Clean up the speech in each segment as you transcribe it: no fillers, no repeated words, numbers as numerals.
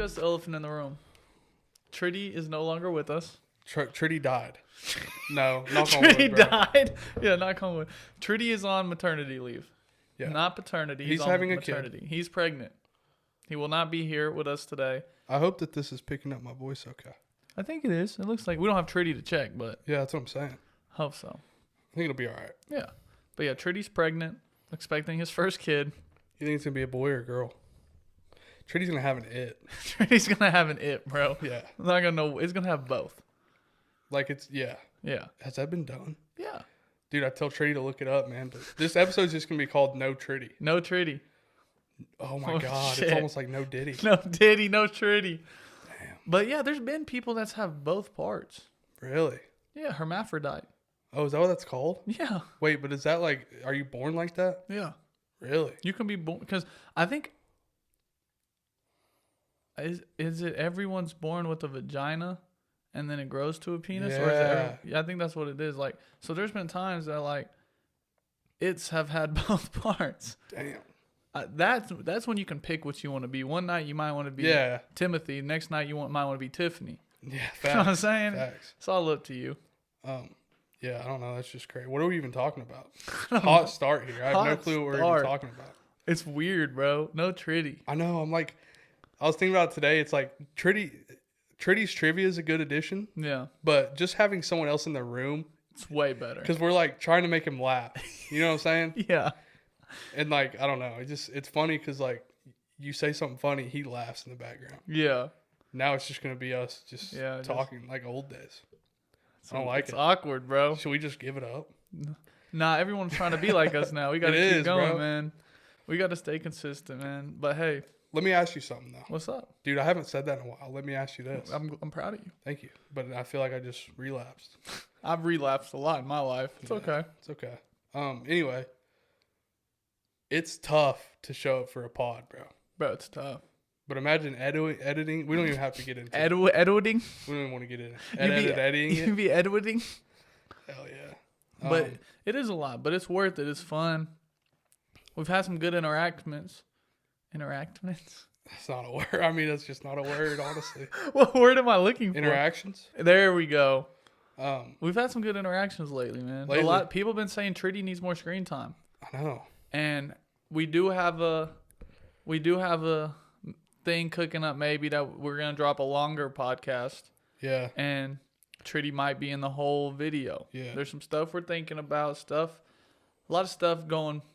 discuss the elephant in the room. Tritty is no longer with us. Tritty died. No, knock on Tritty wood, bro. died. Yeah, knock on wood. Tritty is on maternity leave. Yeah. Not paternity. He's on having a maternity. kid. He's pregnant. He will not be here with us today. I hope that this is picking up my voice okay. I think it is. It looks like we don't have Tritty to check, but Yeah, that's what I'm saying. hope so. I think it'll be all right. Yeah. But yeah, Tritty's pregnant, expecting his first kid. You think it's going to be a boy or a girl? Tritty's going to have an it. Tritty's going to have an it, bro. Yeah. I'm not going to know. It's going to have both. Like it's, yeah. Yeah. Has that been done? Yeah. Dude, I tell Tritty to look it up, man. But this episode's just going to be called No Tritty. No Tritty. Oh, my Oh, God. shit. It's almost like No Diddy. No Diddy, no Tritty. Damn. But yeah, there's been people that have both parts. Really? Yeah, hermaphrodite. Oh, is that what that's called? Yeah. Wait, but is that like, are you born like that? Yeah. Really? You can be born, because I think, is it everyone's born with a vagina and then it grows to a penis? Or is it yeah, I think that's what it is. Like, so there's been times that like, it's have had both parts. Damn. That's when you can pick what you want to be. One night you might want to be Timothy. Next night you might want to be Tiffany. Yeah, facts. You know what I'm saying? Facts. It's all up to you. Yeah, I don't know. That's just crazy. What are we even talking about? Hot start here. I have no clue what we're even talking about. It's weird, bro. No Tritty. I know. I'm like, I was thinking about it today. It's like Tritty's trivia is a good addition. Yeah. But just having someone else in the room. It's way better. Because we're like trying to make him laugh. You know what I'm saying? Yeah. And like, I don't know. It's funny because like you say something funny, he laughs in the background. Yeah. Now it's just going to be us just talking like old days. I don't like it. It's awkward, bro. Should we just give it up? Nah, everyone's trying to be like us now. We got to It keep is, going, bro. man. We got to stay consistent, man. But hey. Let me ask you something, though. What's up? Dude, I haven't said that in a while. Let me ask you this. I'm proud of you. Thank you. But I feel like I just relapsed. I've relapsed a lot in my life. It's okay. It's okay. Anyway, it's tough to show up for a pod, bro. Bro, it's tough. But imagine editing. We don't even have to get into it. Editing? We don't even want to get in it. You Editing be editing? Hell yeah. But it is a lot, but it's worth it. It's fun. We've had some good interactments. Interactments? That's not a word. I mean, that's just not a word, honestly. What word am I looking for? Interactions? There we go. We've had some good interactions lately, man. Lately. A lot people have been saying Tritty needs more screen time. I know. And we do have a thing cooking up maybe that we're going to drop a longer podcast. Yeah. And Tritty might be in the whole video. Yeah. There's some stuff we're thinking about, a lot of stuff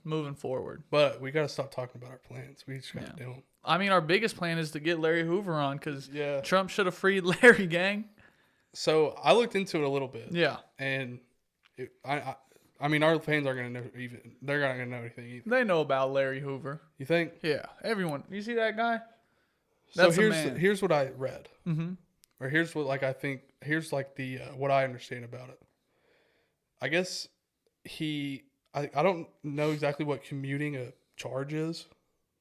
moving forward. But we got to stop talking about our plans. We just got to do them. I mean, our biggest plan is to get Larry Hoover on because Trump should have freed Larry, gang. So I looked into it a little bit. Yeah. And I mean, our fans aren't going to know they're not going to know anything either. They know about Larry Hoover. You think? Yeah. Everyone. You see that guy? So That's a man. here's what I read. Mm-hmm. Or here's what like I think here's like the what I understand about it. I guess I don't know exactly what commuting a charge is,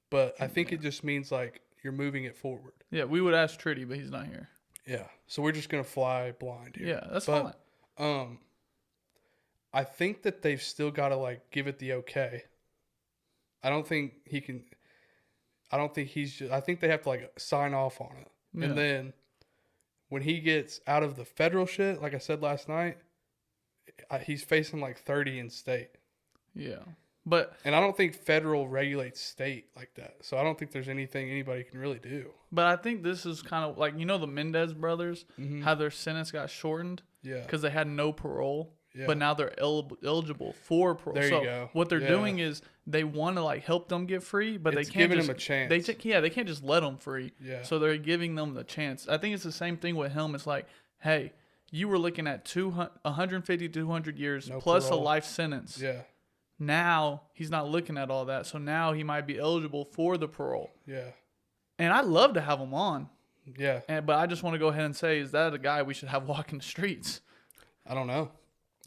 but I think it just means like you're moving it forward. Yeah, we would ask Tritty, but he's not here. Yeah. So we're just gonna fly blind here. Yeah, that's fine. I think that they've still gotta like give it the okay. I don't think he can I think they have to like sign off on it. Yeah. And then when he gets out of the federal shit, like I said last night, he's facing like 30 in state. Yeah. And I don't think federal regulates state like that. So I don't think there's anything anybody can really do. But I think this is kind of like, the Mendez brothers, how their sentence got shortened. Yeah. Because they had no parole. Yeah. But now they're eligible for parole. There you go. What they're doing is they want to like help them get free, but it's they can't giving them a chance. They can't just let them free. Yeah. So they're giving them the chance. I think it's the same thing with him. It's like, hey, you were looking at 150 to 200 years plus parole. A life sentence. Yeah. Now he's not looking at all that, so now he might be eligible for the parole. Yeah. And I'd love to have him on. Yeah. But I just want to go ahead and say, is that a guy we should have walking the streets? I don't know.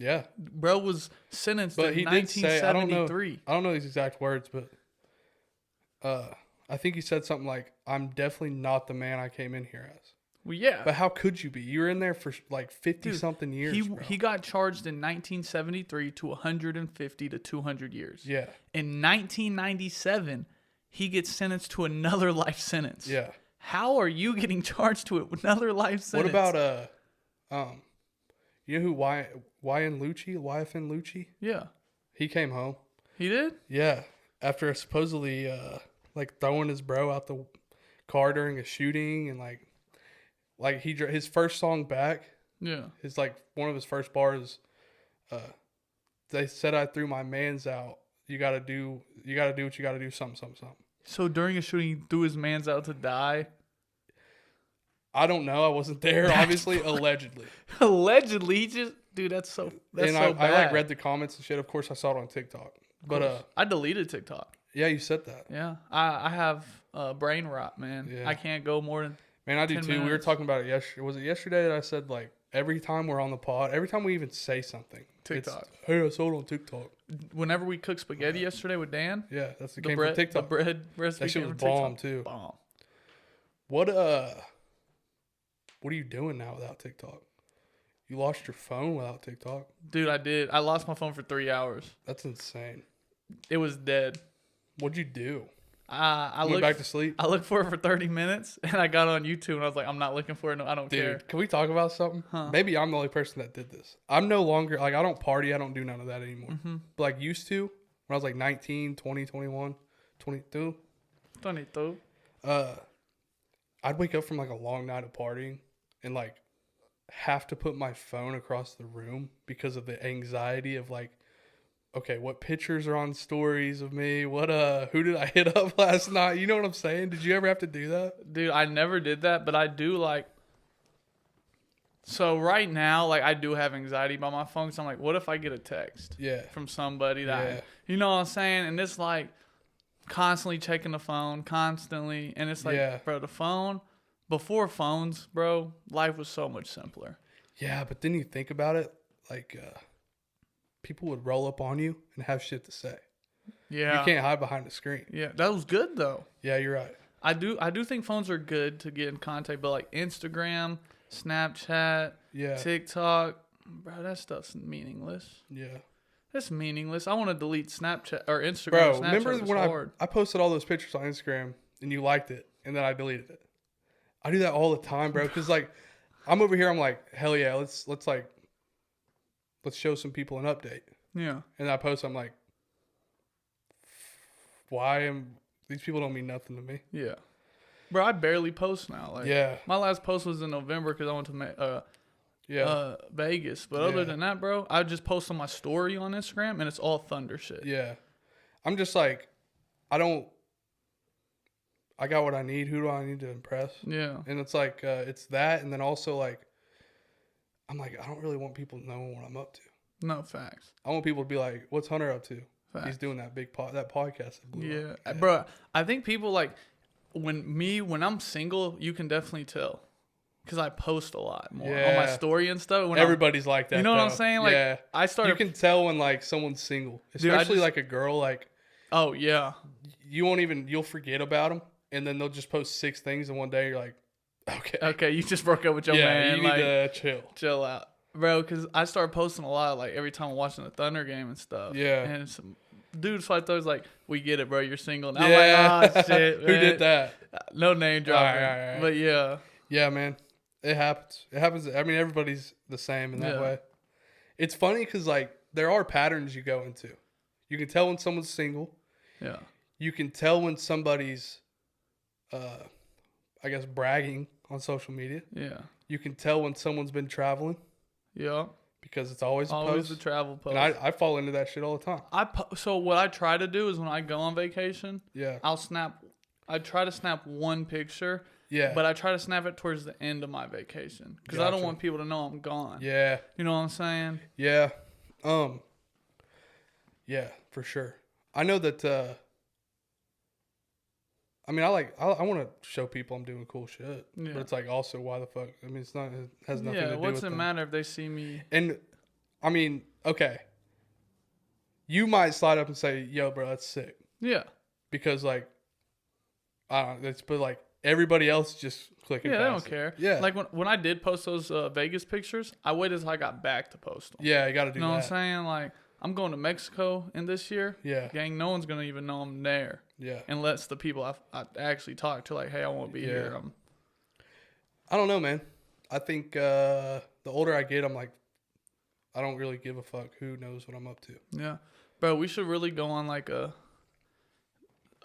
Yeah. Bro was sentenced in 1973. Did say, I don't know his exact words, but I think he said something like, I'm definitely not the man I came in here as. Well, yeah. But how could you be? You were in there for like 50-something years, He got charged in 1973 to 150 to 200 years. Yeah. In 1997, he gets sentenced to another life sentence. Yeah. How are you getting charged to it with another life sentence? What about you know who YFN Lucci? Yeah. He came home. He did? Yeah. After supposedly like throwing his bro out the car during a shooting, and like his first song back. Yeah. His like one of his first bars, they said I threw my mans out. You gotta do what you gotta do, something. So during a shooting, he threw his mans out to die? I don't know. I wasn't there, obviously. Allegedly. Allegedly? He just... Dude, that's so bad. I like read the comments and shit. Of course, I saw it on TikTok. But I deleted TikTok. Yeah, you said that. Yeah. I have brain rot, man. Yeah. I can't go more than Man, I do 10 too. minutes. We were talking about it yesterday. Was it yesterday that I said, like, every time we're on the pod, every time we even say something, TikTok. Hey, I saw it on TikTok. Whenever we cooked spaghetti yesterday with Dan, Yeah, that's the came bread, from TikTok. The bread recipe That shit came was from bomb TikTok. too. Bomb. What are you doing now without TikTok? You lost your phone without TikTok? Dude, I did. I lost my phone for 3 hours. That's insane. It was dead. What'd you do? I Went looked back to sleep? I looked for it for 30 minutes, and I got on YouTube, and I was like, I'm not looking for it. No, I don't Dude, care. can we talk about something? Huh. Maybe I'm the only person that did this. I'm no longer, like, I don't party. I don't do none of that anymore. Mm-hmm. But, like, used to, when I was, like, 19, 20, 21, 22. 22. I'd wake up from, like, a long night of partying and, like, have to put my phone across the room because of the anxiety of, like, okay, what pictures are on stories of me? What, who did I hit up last night? You know what I'm saying? Did you ever have to do that? Dude, I never did that, but I do, like... So right now, like, I do have anxiety about my phone, so I'm like, what if I get a text from somebody that... You know what I'm saying? And it's, like, constantly checking the phone, constantly. And it's like, bro, the phone... Before phones, bro, life was so much simpler. Yeah, but then you think about it, like... people would roll up on you and have shit to say. Yeah. You can't hide behind the screen. Yeah, that was good though. Yeah, you're right. I do think phones are good to get in contact, but like Instagram, Snapchat, TikTok, bro, that stuff's meaningless. Yeah. That's meaningless. I want to delete Snapchat or Instagram. Bro, Snapchat remember when I posted all those pictures on Instagram and you liked it and then I deleted it? I do that all the time, bro, because like I'm over here, I'm like, hell yeah, let's show some people an update. Yeah. And I post, I'm like, these people don't mean nothing to me. Yeah. Bro, I barely post now. Like, yeah. My last post was in November because I went to Vegas. But other than that, bro, I just post on my story on Instagram and it's all thunder shit. Yeah. I'm just like, I got what I need. Who do I need to impress? Yeah. And it's like, it's that. And then also like, I'm like, I don't really want people to know what I'm up to. No, facts. I want people to be like, what's Hunter up to? Facts. He's doing that that podcast. That blew up. Bro, I think people like, when I'm single, you can definitely tell. Because I post a lot more on my story and stuff. Everybody's like that. You know what I'm saying? Like, I started. You can tell when like someone's single, especially like a girl. Like, oh yeah, you'll forget about them, and then they'll just post 6 things in one day. You're like, okay, you just broke up with your man. You need to chill out, bro. Because I started posting a lot, like every time I'm watching the Thunder game and stuff. Yeah, and some dudes like those, like, we get it, bro. You're single. And I'm like, oh shit, man. Who did that? No name dropping. All right. But yeah, man. It happens. I mean, everybody's the same in that way. It's funny because, like, there are patterns you go into. You can tell when someone's single. Yeah. You can tell when somebody's, I guess, bragging on social media. Yeah. You can tell when someone's been traveling. Yeah. Because it's always a post. Always the travel post. And I fall into that shit all the time. So what I try to do is when I go on vacation, I try to snap one picture. Yeah. But I try to snap it towards the end of my vacation. Because I don't want people to know I'm gone. Yeah. You know what I'm saying? Yeah. Yeah, for sure. I know that, I mean, I want to show people I'm doing cool shit. Yeah. But it's like, also, why the fuck? I mean, it has nothing to do with what's it matter if they see me? And, I mean, okay. You might slide up and say, yo, bro, that's sick. Yeah. Because, like, I don't know, but, like, everybody else just clicking past they don't care. Yeah. Like, when I did post those Vegas pictures, I waited until I got back to post them. Yeah, you got to do that. You know what I'm saying? Like, I'm going to Mexico in this year. Yeah. Gang, no one's going to even know I'm there. Yeah. Unless the people I actually talk to, like, hey, I won't be here. I don't know, man. I think the older I get, I'm like, I don't really give a fuck who knows what I'm up to. Yeah. Bro, we should really go on like a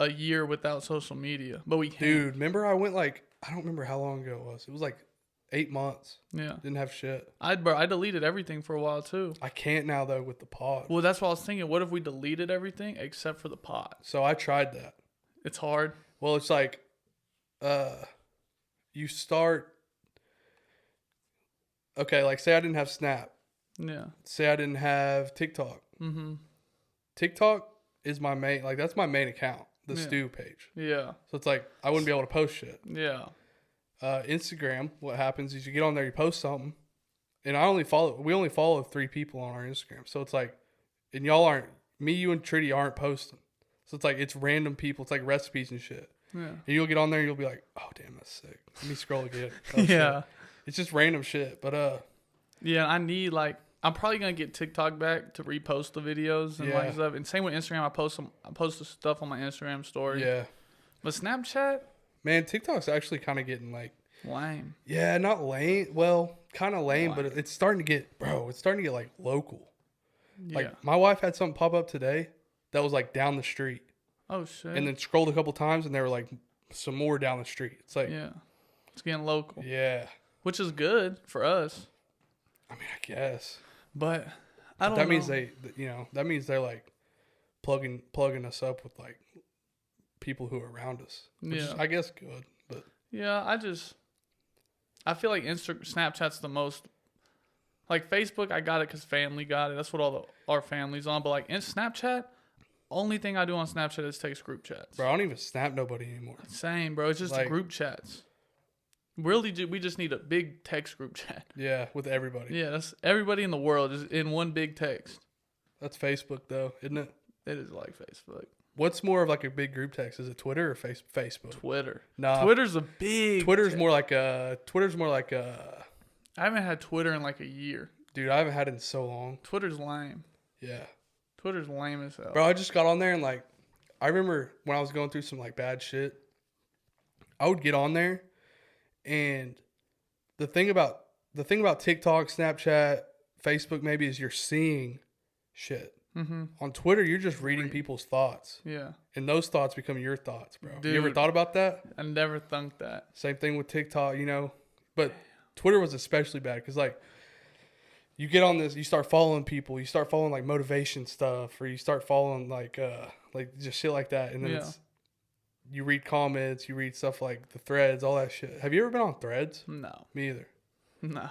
year without social media. But we can't. Dude, remember I went like, I don't remember how long ago it was. It was like 8 months. Yeah. Didn't have shit. I deleted everything for a while too. I can't now though with the pod. Well, that's what I was thinking. What if we deleted everything except for the pod? So I tried that. It's hard. Well, it's like, you start. Okay, like say I didn't have Snap. Yeah. Say I didn't have TikTok. Mm-hmm. TikTok is my main, like that's my main account, the Stew page. Yeah. So it's like I wouldn't be able to post shit. Yeah. Instagram, what happens is you get on there, you post something, and we only follow 3 people on our Instagram. So it's like, and y'all aren't, me, you, and Tritty aren't posting. So it's like, it's random people. It's like recipes and shit. Yeah. And you'll get on there and you'll be like, oh, damn, that's sick. Let me scroll again. Yeah. Sick. It's just random shit. But, yeah, I need like, I'm probably going to get TikTok back to repost the videos and like stuff. And same with Instagram. I post the stuff on my Instagram story. Yeah. But Snapchat? Man, TikTok's actually kind of getting like. Lame. Yeah, not lame. Well, kind of lame, but it's starting to get, like local. Yeah. Like my wife had something pop up today that was like down the street. Oh, shit. And then scrolled a couple times and they were like some more down the street. It's like. Yeah. It's getting local. Yeah. Which is good for us. I mean, I guess. But I don't know. That means that means they're like plugging us up with like people who are around us. Which is, I guess, good. But yeah, I feel like Snapchat's the most, like Facebook, I got it because family got it. That's what our family's on. But like in Snapchat, only thing I do on Snapchat is text group chats. Bro, I don't even snap nobody anymore. Same, bro. It's just like, group chats. Really, we just need a big text group chat. Yeah, with everybody. Yeah, that's everybody in the world is in one big text. That's Facebook, though, isn't it? It is like Facebook. What's more of like a big group text? Is it Twitter or Facebook? Twitter. Nah, Twitter's a big. Twitter's more like a. I haven't had Twitter in like a year. Dude, I haven't had it in so long. Twitter's lame. Yeah. Twitter's lame as hell. Bro, I just got on there and like, I remember when I was going through some like bad shit, I would get on there, and the thing about TikTok, Snapchat, Facebook maybe is you're seeing shit. Mm-hmm. On Twitter, you're just reading people's thoughts. Yeah. And those thoughts become your thoughts, bro. Dude, you ever thought about that? I never thunk that. Same thing with TikTok, But Twitter was especially bad because, like, you get on this, you start following people, you start following, like, motivation stuff, or you start following, like just shit like that. And then you read comments, you read stuff like the threads, all that shit. Have you ever been on threads? No. Me either. No.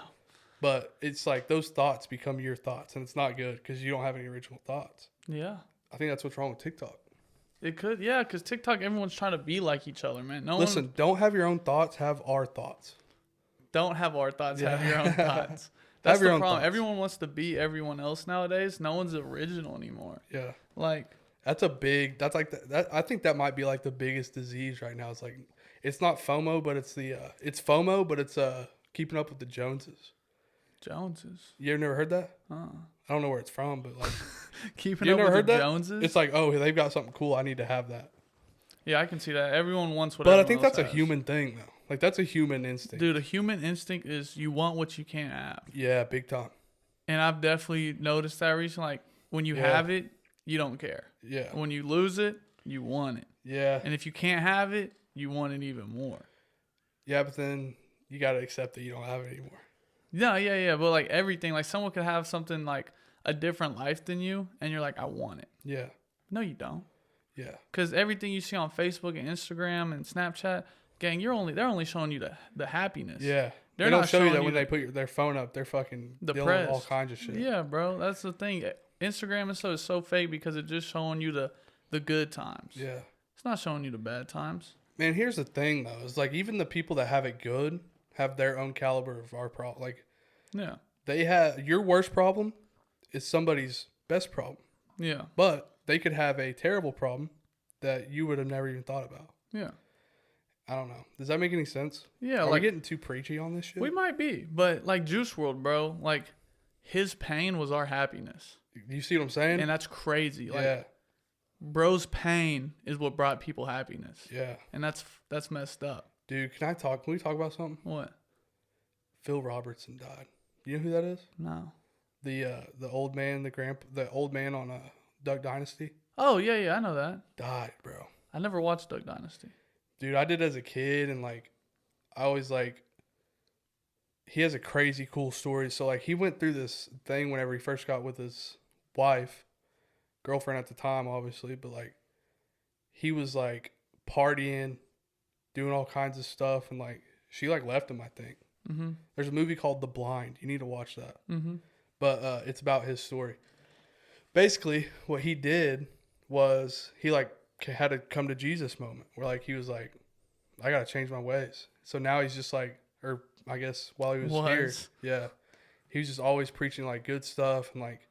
But it's like those thoughts become your thoughts, and it's not good because you don't have any original thoughts. Yeah. I think that's what's wrong with TikTok. It could, yeah, because TikTok, everyone's trying to be like each other, man. Listen, don't have your own thoughts, have our thoughts. Don't have our thoughts, have your own thoughts. That's the problem. Thoughts. Everyone wants to be everyone else nowadays. No one's original anymore. Yeah. Like. That's that. I think that might be like the biggest disease right now. It's like, it's not FOMO, but it's it's FOMO, but it's keeping up with the Joneses. Joneses. You ever never heard that? I don't know where it's from, but like keeping up with the Joneses. It's like, oh, they've got something cool. I need to have that. Yeah, I can see that. Everyone wants what. But I think that's a human thing, though. Like that's a human instinct. Dude, a human instinct is you want what you can't have. Yeah, big time. And I've definitely noticed that recently. Like when you have it, you don't care. Yeah. When you lose it, you want it. Yeah. And if you can't have it, you want it even more. Yeah, but then you got to accept that you don't have it anymore. Yeah. But like everything, like someone could have something like a different life than you, and you're like, I want it. Yeah. No, you don't. Yeah. Because everything you see on Facebook and Instagram and Snapchat, gang, they're only showing you the happiness. Yeah. They're not not show you showing that when they put their phone up, they're fucking dealing with all kinds of shit. Yeah, bro. That's the thing. Instagram is so fake because it's just showing you the good times. Yeah. It's not showing you the bad times. Man, here's the thing though. It's like even the people that have it good have their own caliber of our problem. Like, yeah. They have your worst problem is somebody's best problem. Yeah. But they could have a terrible problem that you would have never even thought about. Yeah. I don't know. Does that make any sense? Yeah. Are we getting too preachy on this shit? We might be, but like Juice WRLD, bro, like his pain was our happiness. You see what I'm saying? And that's crazy. Like, yeah. Bro's pain is what brought people happiness. Yeah. And that's messed up. Dude, can we talk about something? What? Phil Robertson died. You know who that is? No. The old man, the old man on Duck Dynasty. Oh, yeah, I know that. Died, bro. I never watched Duck Dynasty. Dude, I did as a kid, and like, I always like, he has a crazy cool story. So like, he went through this thing whenever he first got with his girlfriend at the time, obviously, but like, he was like partying, doing all kinds of stuff, and like, she like left him, I think. Mm-hmm. There's a movie called The Blind. You need to watch that. Mm-hmm. But it's about his story. Basically, what he did was he like had a come to Jesus moment where like he was like, I gotta change my ways. So now he's just like, or I guess while he was here, yeah, he was just always preaching like good stuff, and like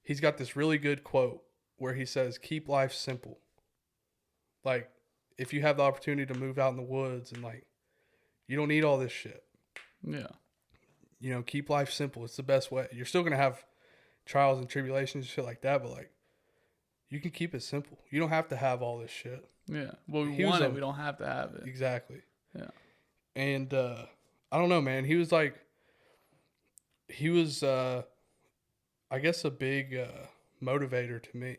he's got this really good quote where he says, "Keep life simple." Like, if you have the opportunity to move out in the woods and like, you don't need all this shit. Yeah. You know, keep life simple. It's the best way. You're still gonna have trials and tribulations and shit like that, but like, you can keep it simple. You don't have to have all this shit. Yeah. Well, we want it. We don't have to have it. Exactly. Yeah. And I don't know, man. He was I guess a big motivator to me.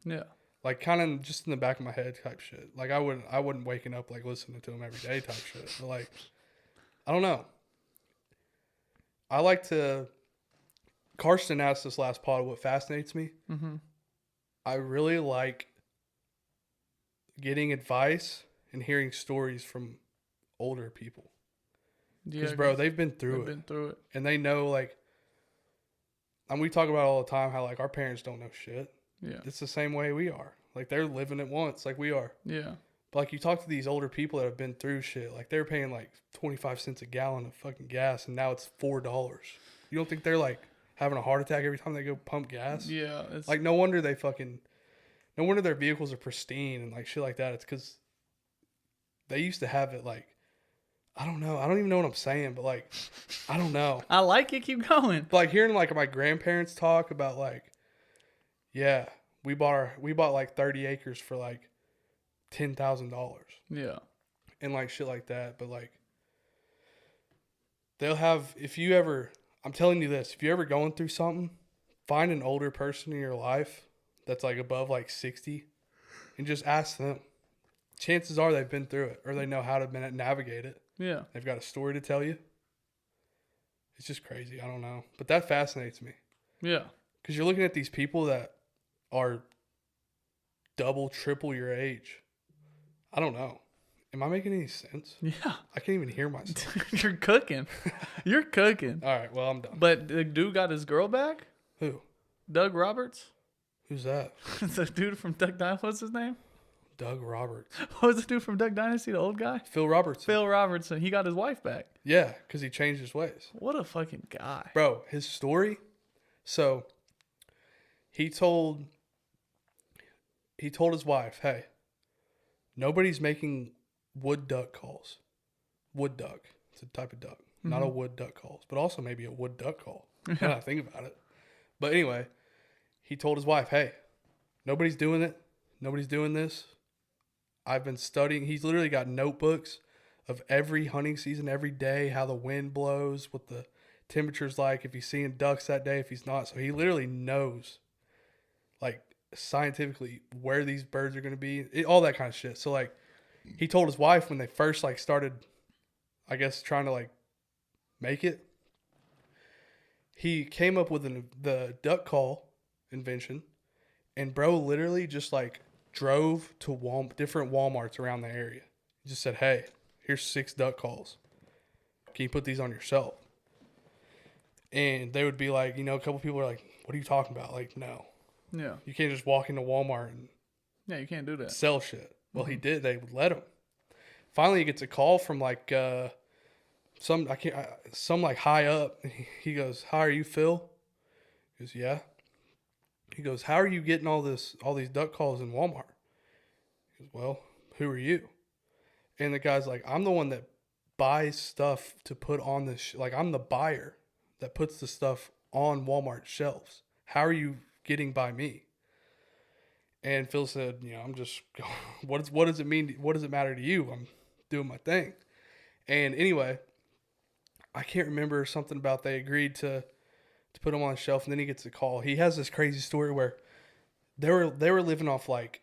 Yeah. Like kind of just in the back of my head type shit. Like I wouldn't waking up like listening to him every day type shit. But like, I don't know. I like to. Karsten asked this last pod what fascinates me. Mm-hmm. I really like getting advice and hearing stories from older people. Because, bro, they've been through it. And they know, like, and we talk about it all the time how, like, our parents don't know shit. Yeah. It's the same way we are. Like, they're living it once like we are. Yeah. But, like, you talk to these older people that have been through shit. Like, they're paying, like, 25 cents a gallon of fucking gas, and now it's $4. You don't think they're, like, having a heart attack every time they go pump gas? Yeah. Like, no wonder their vehicles are pristine and, like, shit like that. It's because they used to have it, like, I don't know. I don't even know what I'm saying, but, like, I don't know. I like it. Keep going. But, like, hearing, like, my grandparents talk about, like, yeah, we bought like, 30 acres for, like, $10,000. Yeah. And, like, shit like that. But, like, I'm telling you this, if you're ever going through something, find an older person in your life that's, like, above, like, 60 and just ask them. Chances are they've been through it or they know how to navigate it. Yeah. They've got a story to tell you. It's just crazy. I don't know. But that fascinates me. Yeah. Because you're looking at these people that are double, triple your age. I don't know. Am I making any sense? Yeah. I can't even hear myself. You're cooking. You're cooking. All right. Well, I'm done. But the dude got his girl back? Who? Doug Roberts? Who's that? The dude from Duck Dynasty. What's his name? Doug Roberts. What was the dude from Duck Dynasty, the old guy? Phil Robertson. Phil Robertson. He got his wife back. Yeah, because he changed his ways. What a fucking guy. Bro, his story. So, he told his wife, hey, nobody's making wood duck calls. Wood duck. It's a type of duck. Mm-hmm. Not a wood duck calls, but also maybe a wood duck call. When I think about it. But anyway, he told his wife, hey, nobody's doing it. Nobody's doing this. I've been studying. He's literally got notebooks of every hunting season, every day, how the wind blows, what the temperature's like, if he's seeing ducks that day, if he's not. So he literally knows, like, scientifically where these birds are going to be, all that kind of shit. So, like, he told his wife when they first, like, started, I guess, trying to, like, make it, he came up with the duck call invention, and bro literally just, like, drove to different Walmarts around the area. He just said, hey, here's 6 duck calls. Can you put these on your shelf? And they would be like, you know, a couple people are like, what are you talking about? Like, no. Yeah. You can't just walk into Walmart and you can't do that. Sell shit. Well, he did. They would let him. Finally, he gets a call from, like, some like high up. He goes, hi, are you Phil? He goes, yeah. He goes, how are you getting all these duck calls in Walmart? He goes, well, who are you? And the guy's like, I'm the one that buys stuff to put on this. Like, I'm the buyer that puts the stuff on Walmart shelves. How are you getting by me? And Phil said, I'm just going, what does it mean? What does it matter to you? I'm doing my thing. And anyway, I can't remember something about they agreed to put him on the shelf, and then he gets a call. He has this crazy story where they were living off like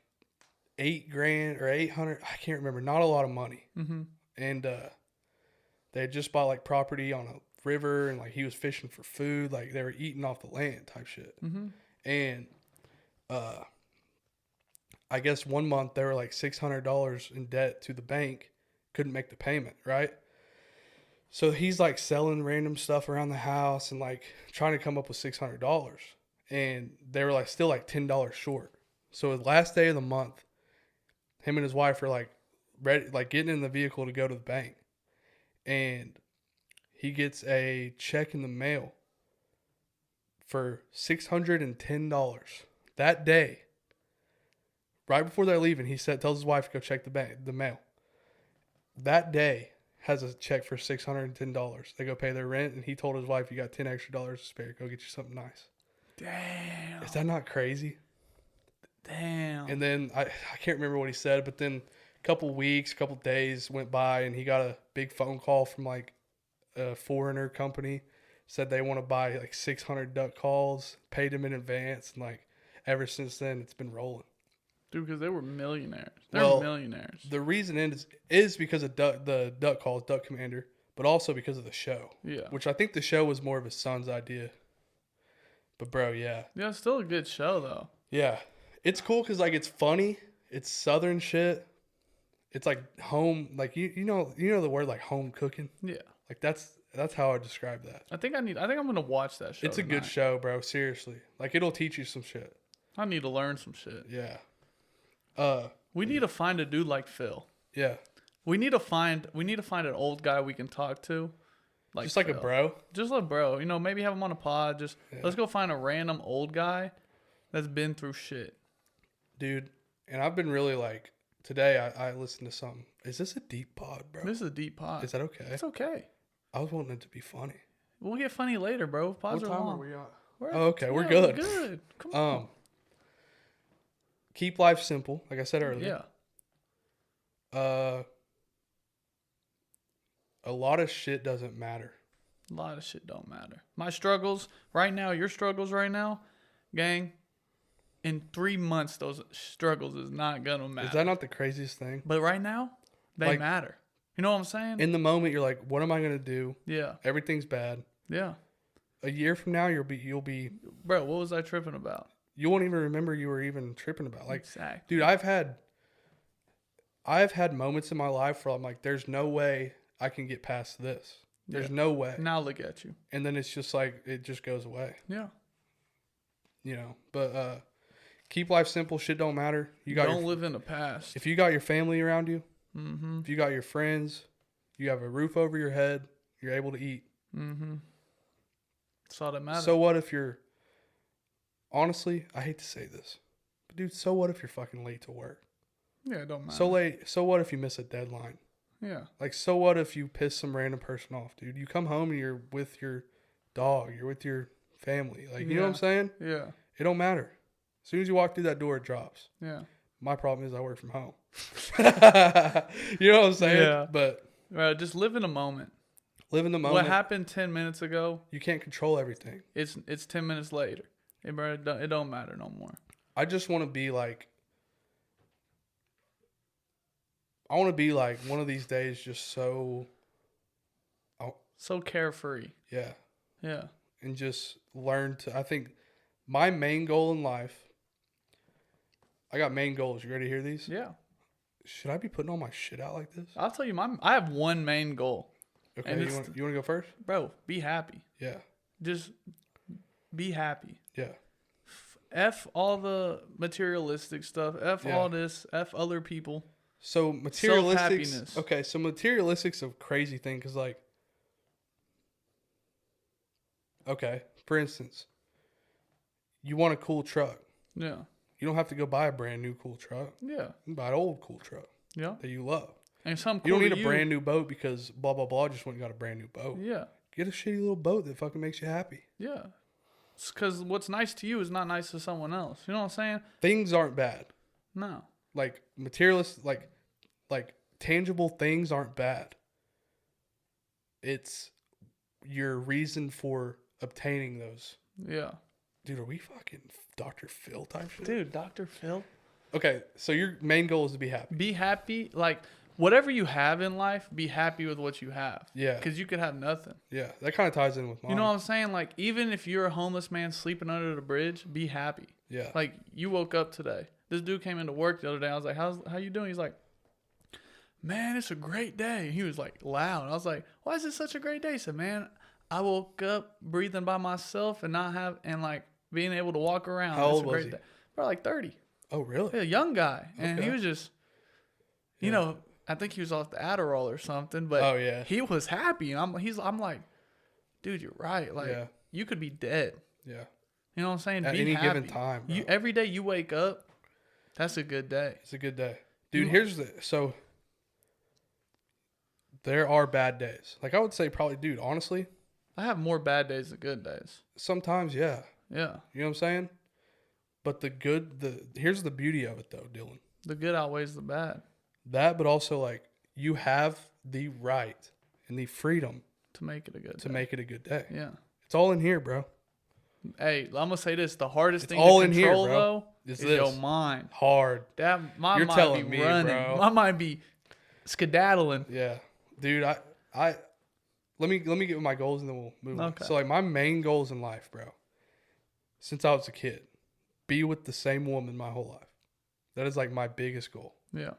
$8,000 or 800. I can't remember. Not a lot of money. Mm-hmm. And they had just bought like property on a river, and like he was fishing for food. Like they were eating off the land type shit. Mm-hmm. And I guess one month they were like $600 in debt to the bank, couldn't make the payment, right? So he's like selling random stuff around the house and like trying to come up with $600. And they were like still like $10 short. So the last day of the month, him and his wife are like ready, like getting in the vehicle to go to the bank. And he gets a check in the mail for $610 that day. Right before they're leaving, he tells his wife to go check the mail. That day has a check for $610. They go pay their rent, and he told his wife, "You got $10 extra to spare. Go get you something nice." Damn. Is that not crazy? Damn. And then I can't remember what he said, but then a couple days went by, and he got a big phone call from like a foreigner company. Said they want to buy like 600 duck calls, paid him in advance, and like ever since then it's been rolling. Dude, because they were millionaires. They're millionaires. The reason is because of the duck calls, Duck Commander, but also because of the show. Yeah. Which I think the show was more of his son's idea. But bro, yeah. Yeah, it's still a good show though. Yeah. It's cool because like it's funny. It's southern shit. It's like home, like you know the word like home cooking. Yeah. Like that's how I describe that. I think I'm gonna watch that show. It's a good show, bro. Seriously. Like it'll teach you some shit. I need to learn some shit. Yeah. We need to find a dude like Phil. Yeah. We need to find an old guy we can talk to. Just like Phil. a bro. Just like bro. Maybe have him on a pod. Let's go find a random old guy that's been through shit. Dude, and I've been really like today I listened to something. Is this a deep pod, bro? This is a deep pod. Is that okay? It's okay. I was wanting it to be funny. We'll get funny later, bro. Pods what are time long. are we on? We're good. We're good. Come on. Keep life simple, like I said earlier. Yeah. A lot of shit doesn't matter. A lot of shit don't matter. My struggles right now, your struggles right now, gang, in 3 months, those struggles is not going to matter. Is that not the craziest thing? But right now, they matter. You know what I'm saying? In the moment, you're like, what am I going to do? Yeah. Everything's bad. Yeah. A year from now, you'll be. Bro, what was I tripping about? You won't even remember you were even tripping about. Like, exactly. Dude, I've had moments in my life where I'm like, there's no way I can get past this. There's no way. Now look at you. And then it's just like, it just goes away. Yeah. But keep life simple. Shit don't matter. Don't live in the past. If you got your family around you, mm-hmm. if you got your friends, you have a roof over your head, you're able to eat. Mm-hmm. That's all that matters. So what if you're, honestly, I hate to say this, but dude, so what if you're fucking late to work? Yeah, it don't matter. So what if you miss a deadline? Yeah. Like, so what if you piss some random person off, dude? You come home and you're with your dog, you're with your family. Like, you know what I'm saying? Yeah. It don't matter. As soon as you walk through that door, it drops. Yeah. My problem is I work from home. You know what I'm saying? Yeah. But just live in a moment. Live in the moment. What happened 10 minutes ago? You can't control everything. It's 10 minutes later. It don't matter no more. I just want to be like, I want to be like one of these days just so carefree. Yeah. Yeah. And just learn to, I think my main goal in life, I got main goals. You ready to hear these? Yeah. Should I be putting all my shit out like this? I'll tell you, I have one main goal. Okay, you want to go first? Bro, be happy. Yeah. Just be happy. Yeah. F all the materialistic stuff. F all this. F other people. So materialistic. Self-happiness. Okay, so materialistic's a crazy thing because, like, okay, for instance, you want a cool truck. Yeah. You don't have to go buy a brand new cool truck. Yeah. You can buy an old cool truck. Yeah. That you love. And some cool you don't need a brand new boat because blah blah blah just went and got a brand new boat. Yeah. Get a shitty little boat that fucking makes you happy. Yeah. because what's nice to you is not nice to someone else. You know what I'm saying? Things aren't bad. No. Like materialist, like tangible things aren't bad. It's your reason for obtaining those. Yeah. Dude, are we fucking Dr. Phil type shit? Dude, Dr. Phil. Okay, so your main goal is to be happy. Be happy. Like, whatever you have in life, be happy with what you have. Yeah. Because you could have nothing. Yeah, that kind of ties in with mine. You know what I'm saying? Like, even if you're a homeless man sleeping under the bridge, be happy. Yeah. Like, you woke up today. This dude came into work the other day. I was like, how you doing? He's like, man, it's a great day. He was like loud. I was like, why is it such a great day? He said, man, I woke up breathing by myself and like being able to walk around. How old was he? Day. Probably like 30. Oh, really? Yeah, a young guy. And Okay. he was just, you know, I think he was off the Adderall or something, but oh, yeah. he was happy. And I'm like, dude, you're right. Like, you could be dead. Yeah. You know what I'm saying? At be any happy. given time, bro. Every day you wake up, that's a good day. It's a good day. Dude, so there are bad days. Like, I would say probably, dude, honestly. I have more bad days than good days. Sometimes, yeah. Yeah. You know what I'm saying? But here's the beauty of it, though, Dylan. The good outweighs the bad. That, but also, like, you have the right and the freedom to make it a good to make it a good day. Yeah. It's all in here, bro. Hey, I'm going to say this. The hardest thing all to in here, control, bro, though, is your mind. Hard. My You're mind telling be me, running. bro. My mind be skedaddling. Yeah. Dude, I let me get with my goals and then we'll move on. So, like, my main goals in life, bro, since I was a kid, be with the same woman my whole life. That is, like, my biggest goal. Yeah.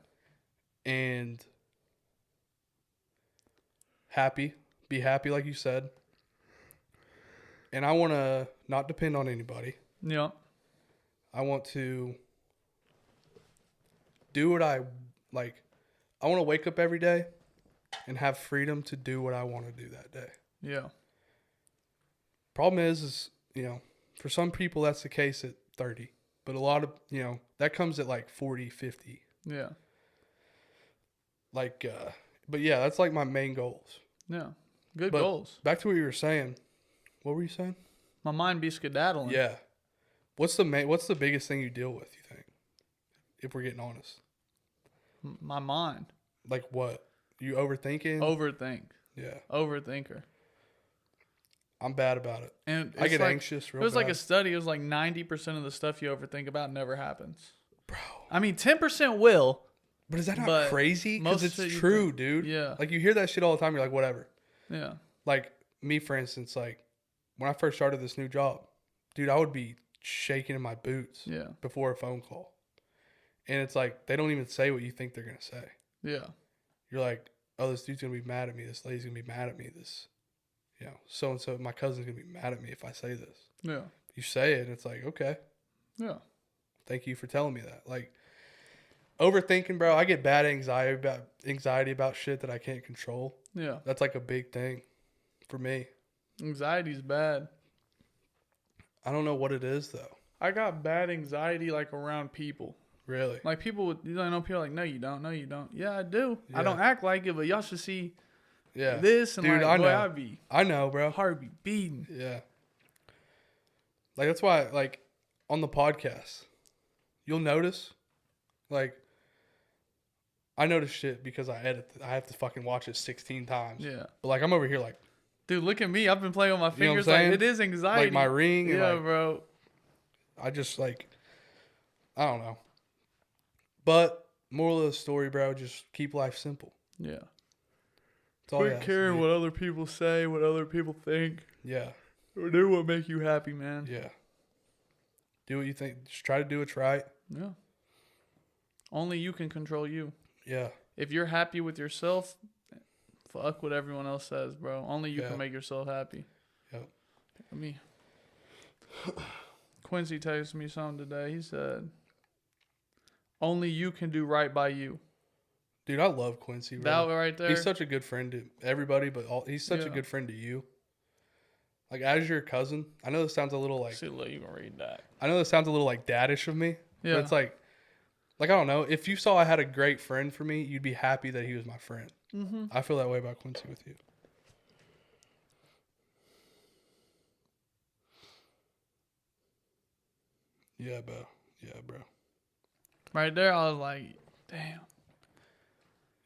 And be happy, like you said. And I want to not depend on anybody. Yeah. I want to do what I like. I want to wake up every day and have freedom to do what I want to do that day. Yeah. Problem is, you know, for some people that's the case at 30. But a lot of, you know, that comes at like 40, 50. Yeah. Like, but yeah, that's like my main goals. Yeah. Good goals. Back to what you were saying. What were you saying? My mind be skedaddling. Yeah. What's the biggest thing you deal with, you think? If we're getting honest. My mind. Like what? You overthinking? Overthink. Yeah. Overthinker. I'm bad about it. And I get anxious real bad. It was like a study. It was like 90% of the stuff you overthink about never happens. Bro. I mean, 10% will. But is that not crazy? Because it's true, dude. Yeah. Like, you hear that shit all the time. You're like, whatever. Yeah. Like, me, for instance, like, when I first started this new job, dude, I would be shaking in my boots before a phone call. And it's like, they don't even say what you think they're going to say. Yeah. You're like, oh, this dude's going to be mad at me. This lady's going to be mad at me. This, you know, so-and-so, my cousin's going to be mad at me if I say this. Yeah. You say it, and it's like, okay. Yeah. Thank you for telling me that. Like, overthinking, bro, I get bad anxiety about shit that I can't control. Yeah. That's like a big thing for me. Anxiety's bad. I don't know what it is, though. I got bad anxiety, like, around people. Really? Like, people would, you know, people are like, no, you don't. No, you don't. Yeah, I do. Yeah. I don't act like it, but y'all should see this. And, dude, like, I know, bro. Heart be beating. Yeah. Like, that's why, like, on the podcast, you'll notice, like, I notice shit because I have to fucking watch it 16 times. Yeah. But, like, I'm over here like, dude, look at me. I've been playing with my fingers. You know what I'm like, it is anxiety. Like my ring. Yeah, and like, bro. I just, like, I don't know. But, moral of the story, bro, just keep life simple. Yeah. Quit caring what other people say, what other people think. Yeah. Or do what make you happy, man. Yeah. Do what you think. Just try to do what's right. Yeah. Only you can control you. Yeah. If you're happy with yourself, fuck what everyone else says, bro. Only you can make yourself happy. Yep. Let me. Quincy texted me something today. He said, only you can do right by you. Dude, I love Quincy, bro. That right there. He's such a good friend to everybody, but he's such a good friend to you. Like, as your cousin, I know this sounds a little like... See, look, you can read that. I know this sounds a little like daddish of me. Yeah. But it's like, I don't know. If you saw I had a great friend for me, you'd be happy that he was my friend. Mm-hmm. I feel that way about Quincy with you. Yeah, bro. Yeah, bro. Right there, I was like, damn.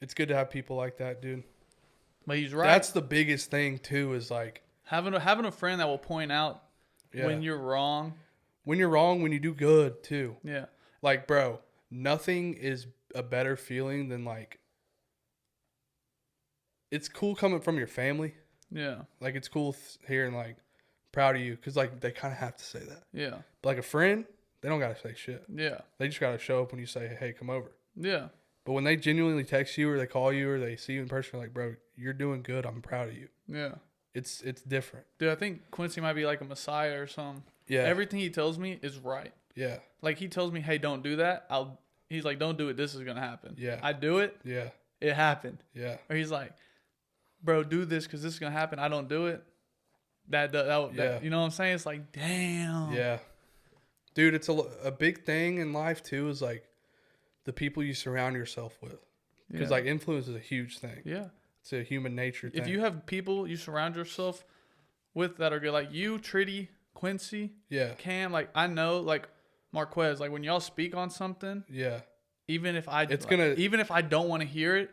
It's good to have people like that, dude. But he's right. That's the biggest thing too. Is like having a friend that will point out when you're wrong. When you're wrong, when you do good too. Yeah. Like, bro, nothing is a better feeling than like. It's cool coming from your family. Yeah. Like, it's cool hearing like, proud of you, because like they kind of have to say that. Yeah. But like a friend, they don't gotta say shit. Yeah. They just gotta show up when you say, hey, come over. Yeah. But when they genuinely text you or they call you or they see you in person, like, bro, you're doing good. I'm proud of you. Yeah. It's different. Dude, I think Quincy might be like a messiah or something. Yeah. Everything he tells me is right. Yeah. Like, he tells me, hey, don't do that. He's like, don't do it. This is going to happen. Yeah. I do it. Yeah. It happened. Yeah. Or he's like, bro, do this because this is going to happen. I don't do it. That, you know what I'm saying? It's like, damn. Yeah. Dude, it's a big thing in life too, is like the people you surround yourself with. Because like influence is a huge thing. Yeah. It's a human nature thing. If you have people you surround yourself with that are good, like you, Tritty, Quincy, Cam, like I know, like Marquez, like when y'all speak on something, even if I don't want to hear it,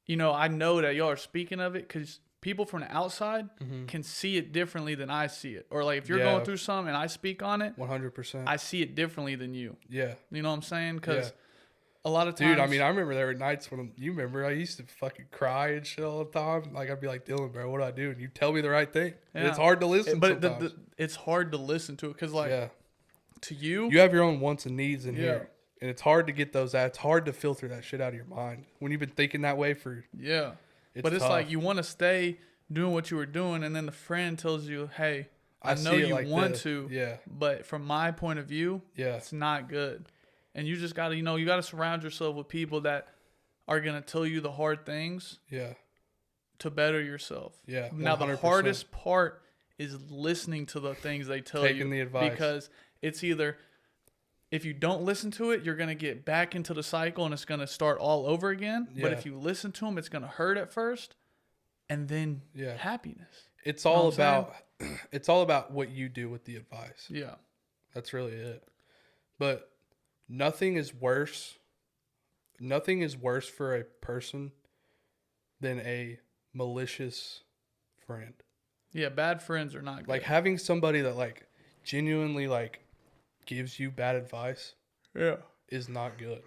you know, I know that y'all are speaking of it because people from the outside can see it differently than I see it. Or like if you're going through something and I speak on it, 100%, I see it differently than you. Yeah, you know what I'm saying? Because a lot of times, dude, I mean, I remember there were nights when you remember I used to fucking cry and shit all the time. Like I'd be like, Dylan, bro, what do I do? And you tell me the right thing. Yeah. And it's hard to listen. But it's hard to listen to it because like to you have your own wants and needs in here. And it's hard to get those out. It's hard to filter that shit out of your mind when you've been thinking that way for. Yeah. It's like you want to stay doing what you were doing. And then the friend tells you, hey, I know you like want to. Yeah. But from my point of view, it's not good. And you just got to, you know, you got to surround yourself with people that are going to tell you the hard things. Yeah. To better yourself. Yeah. 100%. Now, the hardest part is listening to the things they tell you. Taking the advice. Because it's either. If you don't listen to it, you're going to get back into the cycle and it's going to start all over again. Yeah. But if you listen to them, it's going to hurt at first and then happiness. It's all about what you do with the advice. Yeah. That's really it. But nothing is worse for a person than a malicious friend. Yeah, bad friends are not good. Like having somebody that like genuinely like gives you bad advice is not good.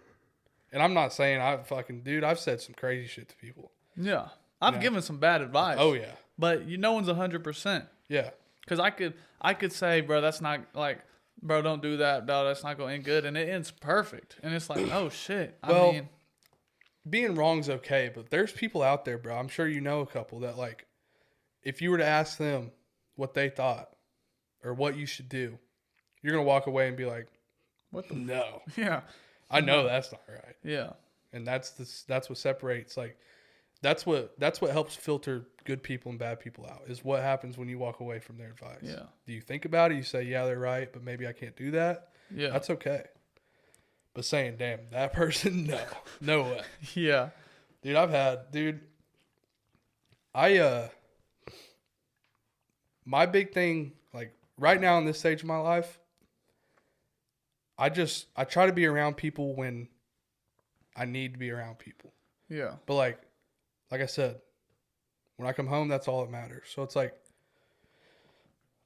And I'm not saying I've said some crazy shit to people. Yeah. I've given some bad advice. Oh yeah. But no one's 100%. Yeah. Cuz I could say, bro, that's not like, bro, don't do that. No, that's not going to end good, and it ends perfect. And it's like, oh shit. Well, I mean, being wrong's okay, but there's people out there, bro. I'm sure you know a couple that like if you were to ask them what they thought or what you should do, you're going to walk away and be like, what the? No. Yeah. I know that's not right. Yeah. And that's what separates, like, that's what helps filter good people and bad people out, is what happens when you walk away from their advice. Yeah. Do you think about it? You say, yeah, they're right, but maybe I can't do that. Yeah. That's okay. But saying, damn, that person, no. No way. Yeah. Dude, my big thing, like, right now in this stage of my life, I try to be around people when I need to be around people. Yeah. But like I said, when I come home, that's all that matters. So it's like,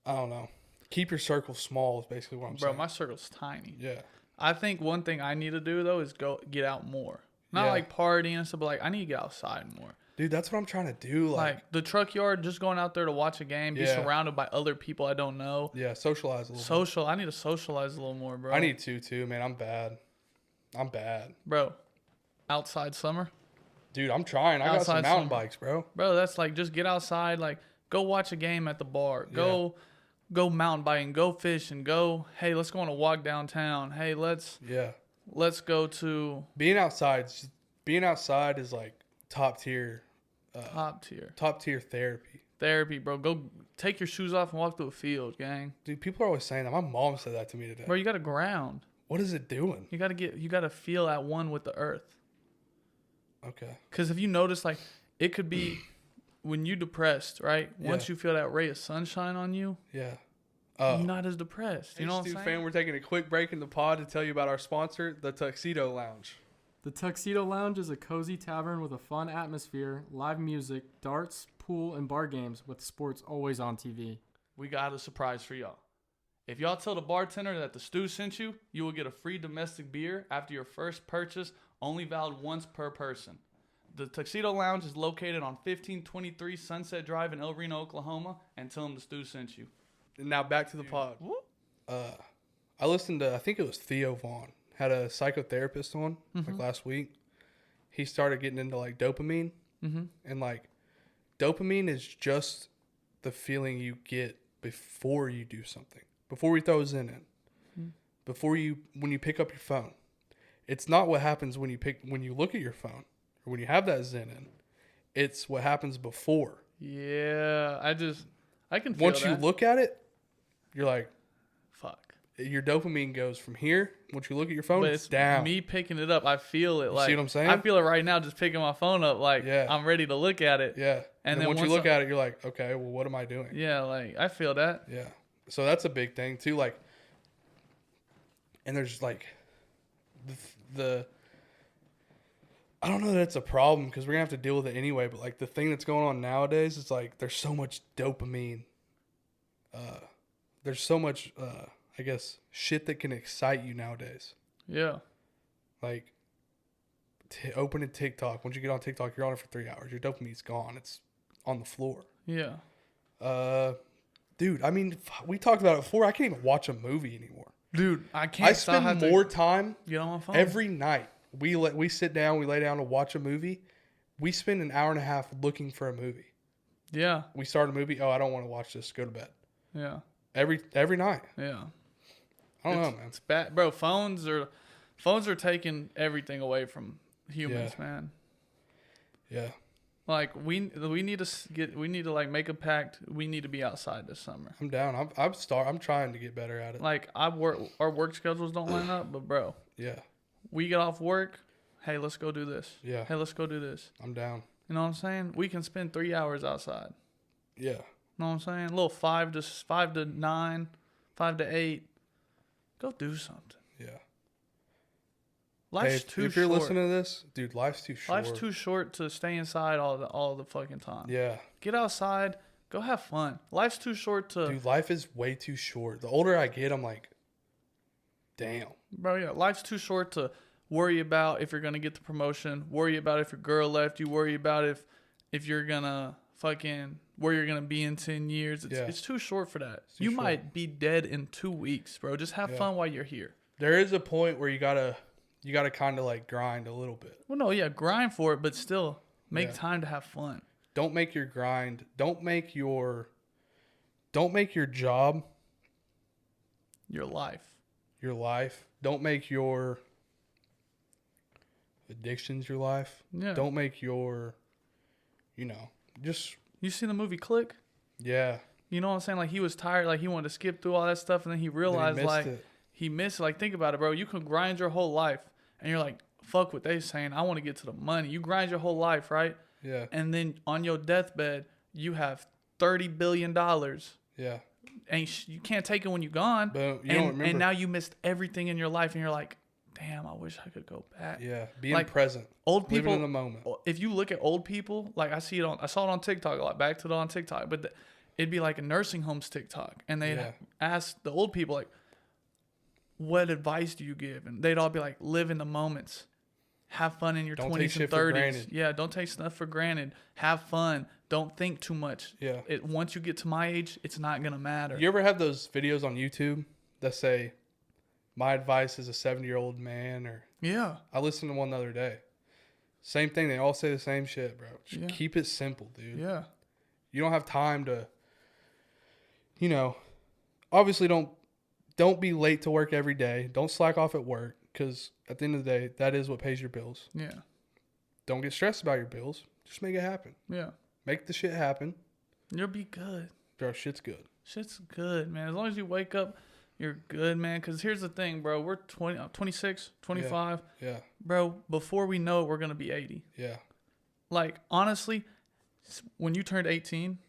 I don't know. Keep your circle small is basically what I'm saying. Bro, my circle's tiny. Yeah. I think one thing I need to do, though, is get out more. Not like partying and stuff, but like I need to get outside more. Dude, that's what I'm trying to do. Like the truck yard, just going out there to watch a game, be surrounded by other people I don't know. Yeah, socialize a little bit. I need to socialize a little more, bro. I need to too, man. I'm bad. Bro, outside summer? Dude, I'm trying. I got some mountain bikes, bro. Bro, that's like, just get outside. Like, go watch a game at the bar. Go mountain biking. Go fishing. Go, hey, let's go on a walk downtown. Hey, let's go to... Being outside is like top tier therapy. Therapy, bro. Go take your shoes off and walk through a field, gang. Dude, people are always saying that. My mom said that to me today. Bro, you got to ground. What is it doing? You got to feel at one with the earth. Okay. Because if you notice, like, it could be when you depressed, right? Once you feel that ray of sunshine on you. Yeah. you're not as depressed. You know what I'm saying? Fan, we're taking a quick break in the pod to tell you about our sponsor, the Tuxedo Lounge. The Tuxedo Lounge is a cozy tavern with a fun atmosphere, live music, darts, pool, and bar games with sports always on TV. We got a surprise for y'all. If y'all tell the bartender that the stew sent you, you will get a free domestic beer after your first purchase, only valid once per person. The Tuxedo Lounge is located on 1523 Sunset Drive in El Reno, Oklahoma, and tell them the stew sent you. And now back to the pod. I listened to, I think it was Theo Vaughn, had a psychotherapist on like last week. He started getting into like dopamine. And like dopamine is just the feeling you get before you do something. Before we throw a Zen in, when you pick up your phone, it's not what happens when you look at your phone or when you have that Zen in. It's what happens before. Yeah, I can feel Once that. you look at it, you're like, fuck. Your dopamine goes from here. Once you look at your phone, But it's down. Me picking it up, I feel it. Like, see what I'm saying? I feel it right now, just picking my phone up. Like, I'm ready to look at it. Yeah. And then once you look at it, you're like, okay, well, what am I doing? Yeah, like I feel that. Yeah. So that's a big thing too. Like, and there's like the I don't know that it's a problem because we're gonna have to deal with it anyway. But like the thing that's going on nowadays, it's like there's so much dopamine. There's so much, I guess, shit that can excite you nowadays. Yeah. Like, opening TikTok. Once you get on TikTok, you're on it for 3 hours. Your dopamine's gone. It's on the floor. Yeah. Dude, I mean, we talked about it before. I can't even watch a movie anymore. Dude, I can't. I spend more time get on my phone every night. We sit down, we lay down to watch a movie. We spend an hour and a half looking for a movie. Yeah. We start a movie. Oh, I don't want to watch this. Go to bed. Yeah. Every night. Yeah. I don't know, man. It's bad, bro. Phones are taking everything away from humans, man. Yeah. Like we need to like make a pact. We need to be outside this summer. I'm down. I'm trying to get better at it. Like our work schedules don't line up, but bro. Yeah. We get off work. Hey, let's go do this. Yeah. Hey, let's go do this. I'm down. You know what I'm saying? We can spend 3 hours outside. Yeah. You know what I'm saying? A little 5 to 9, 5 to 8. Go do something. Yeah. Life's too short. If you're listening to this, dude, life's too short. Life's too short to stay inside all the fucking time. Yeah. Get outside. Go have fun. Life's too short to... Dude, life is way too short. The older I get, I'm like, damn. Bro, yeah. Life's too short to worry about if you're going to get the promotion. Worry about if your girl left you. Worry about if you're going to fucking... where you're going to be in 10 years. It's too short for that. You might be dead in 2 weeks, bro. Just have fun while you're here. There is a point where you gotta kind of like grind a little bit. Well, no, yeah, grind for it, but still make time to have fun. Don't make your grind. Don't make your job your life. Your life. Don't make your addictions your life. Yeah. Don't make your, just. You seen the movie Click? Yeah. You know what I'm saying? Like he was tired, like he wanted to skip through all that stuff, and then he realized he missed it. Like think about it, bro. You could grind your whole life, and you're like, fuck what they saying. I want to get to the money. You grind your whole life, right? Yeah. And then on your deathbed, you have $30 billion. Yeah. And you can't take it when you're gone. But you don't remember. And now you missed everything in your life, and you're like, damn, I wish I could go back. Yeah. Being present. Old people, living in the moment. If you look at old people, like I saw it on TikTok a lot. Back to it on TikTok, but it'd be like a nursing homes TikTok, and they'd ask the old people like, "What advice do you give?" And they'd all be like, "Live in the moments, have fun in your 20s and 30s. Yeah, don't take stuff for granted. Have fun. Don't think too much. Yeah. Once you get to my age, it's not gonna matter." You ever have those videos on YouTube that say, "My advice as a 70-year-old man," or I listened to one the other day. Same thing. They all say the same shit, bro. Just keep it simple, dude. Yeah. You don't have time to, obviously don't be late to work every day. Don't slack off at work because at the end of the day, that is what pays your bills. Yeah. Don't get stressed about your bills. Just make it happen. Yeah. Make the shit happen. You'll be good. Bro, shit's good. Shit's good, man. As long as you wake up, you're good, man. Because here's the thing, bro. We're 26, 25. Yeah. Bro, before we know it, we're going to be 80. Yeah. Like, honestly, when you turned 18,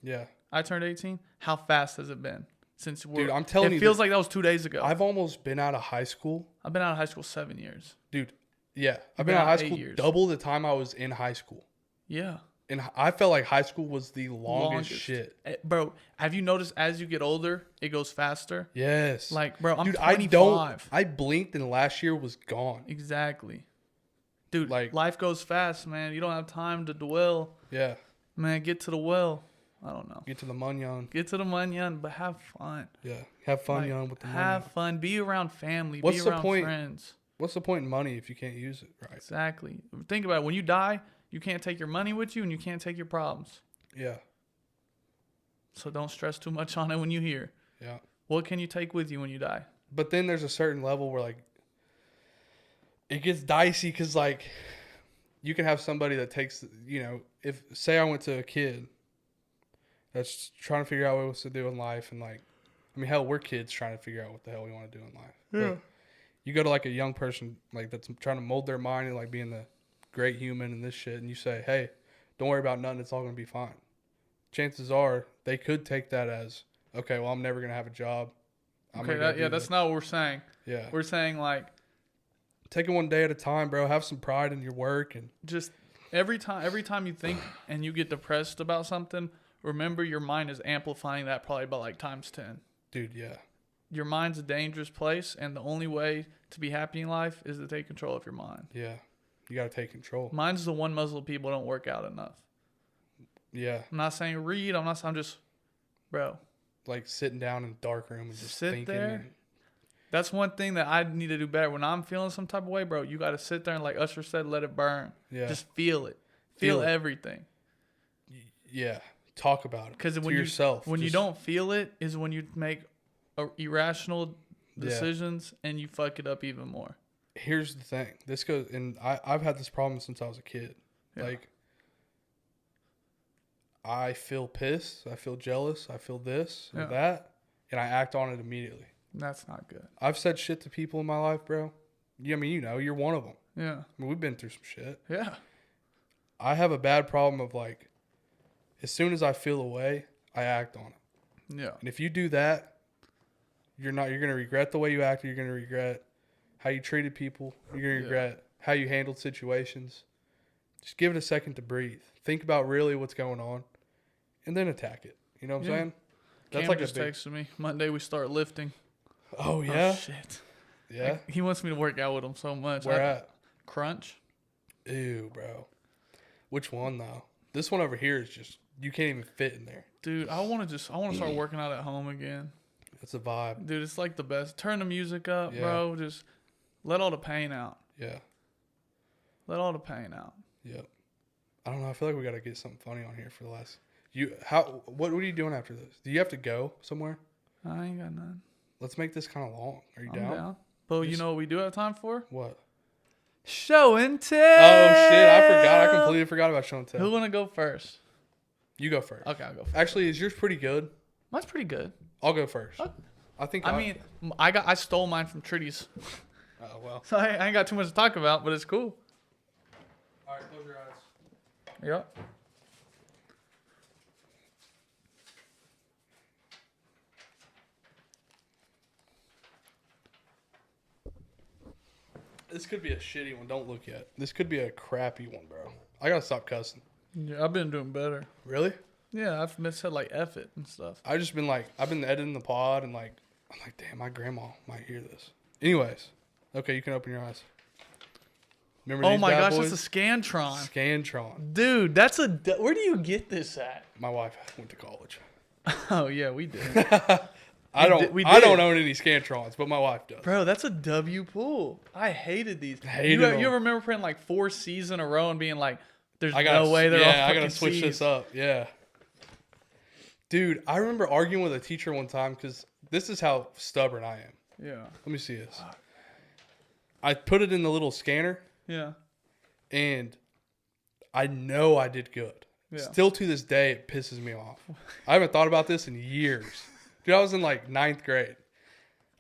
I turned 18, how fast has it been since Dude, I'm telling you, it feels like that was 2 days ago. I've almost been out of high school. I've been out of high school 7 years. Dude, yeah. I've been out of high school double the time I was in high school. Yeah. And I felt like high school was the longest shit. Bro, have you noticed as you get older, it goes faster? Yes. Like, bro, I'm 25. I blinked and last year was gone. Exactly. Dude, like, life goes fast, man. You don't have time to dwell. Yeah. Man, get to the well. I don't know. Get to the munyon. Get to the munyon, but have fun. Yeah. Have fun, young, with the munyon. Have fun. Be around family. What's be the around point, friends. What's the point in money if you can't use it right? Exactly. Think about it. When you die, you can't take your money with you and you can't take your problems. Yeah. So don't stress too much on it when you're here. Yeah. What can you take with you when you die? But then there's a certain level where, like, it gets dicey because, like, you can have somebody that takes, you know, if, say I went to a kid that's trying to figure out what else to do in life. And, like, I mean, hell, we're kids trying to figure out what the hell we want to do in life. Yeah. But you go to, like, a young person, like, that's trying to mold their mind and, like, being the great human and this shit. And you say, hey, don't worry about nothing. It's all going to be fine. Chances are they could take that as, okay, well, I'm never going to have a job. That's not what we're saying. Yeah. We're saying, like, take it one day at a time, bro. Have some pride in your work. And just every time you think and you get depressed about something, remember your mind is amplifying that probably by like times 10. Dude, yeah. Your mind's a dangerous place, and the only way to be happy in life is to take control of your mind. Yeah. You got to take control. Mine's the one muzzle people don't work out enough. Yeah. I'm not saying read. I'm just, bro. Like sitting down in a dark room and just sit thinking. there. That's one thing that I need to do better. When I'm feeling some type of way, bro, you got to sit there and, like Usher said, let it burn. Yeah. Just feel it. Feel everything. Yeah. Talk about it. Because when yourself. When you don't feel it is when you make irrational decisions and you fuck it up even more. Here's the thing. This goes, and I've had this problem since I was a kid. Yeah. Like, I feel pissed. I feel jealous. I feel this and that. And I act on it immediately. That's not good. I've said shit to people in my life, bro. I mean, you know, you're one of them. Yeah. I mean, we've been through some shit. Yeah. I have a bad problem of, like, as soon as I feel a way, I act on it. Yeah. And if you do that, you're going to regret the way you acted. You're going to regret how you treated people. You're going to regret how you handled situations. Just give it a second to breathe. Think about really what's going on and then attack it. You know what I'm saying? That's Cam like just texted me. Monday we start lifting. Oh, yeah? Oh, shit. Yeah? Like, he wants me to work out with him so much. Where at? Crunch. Ew, bro. Which one, though? This one over here is just, you can't even fit in there. Dude, I want to start working out at home again. That's a vibe. Dude, it's like the best. Turn the music up, bro. Just let all the pain out. Yeah. Let all the pain out. Yep. I don't know. I feel like we got to get something funny on here for the last. What are you doing after this? Do you have to go somewhere? I ain't got none. Let's make this kind of long. Are you I'm down? But you know what we do have time for? What? Show and tell. Oh, shit. I forgot. I completely forgot about show and tell. Who want to go first? You go first. Okay, I'll go first. Actually, is yours pretty good? Mine's pretty good. I'll go first. Okay. I stole mine from Trudy's. Oh, well. So I ain't got too much to talk about, but it's cool. All right, close your eyes. Yep. This could be a shitty one. Don't look yet. This could be a crappy one, bro. I gotta stop cussing. Yeah, I've been doing better. Really? Yeah, I've said like F it and stuff. I've been editing the pod and like, I'm like, damn, my grandma might hear this. Anyways, okay, you can open your eyes. Remember these bad boys? That's a Scantron. Scantron. Dude, where do you get this at? My wife went to college. Oh yeah, we did. I don't own any Scantrons, but my wife does. Bro, that's a W pool. I hated these. You ever remember printing like 4 C's in a row and being like, "There's no way they're all fucking I gotta switch C's. this up." Yeah. Dude, I remember arguing with a teacher one time because this is how stubborn I am. Yeah. Let me see this. I put it in the little scanner. Yeah. And I know I did good. Yeah. Still to this day, it pisses me off. I haven't thought about this in years. Dude, I was in like 9th grade.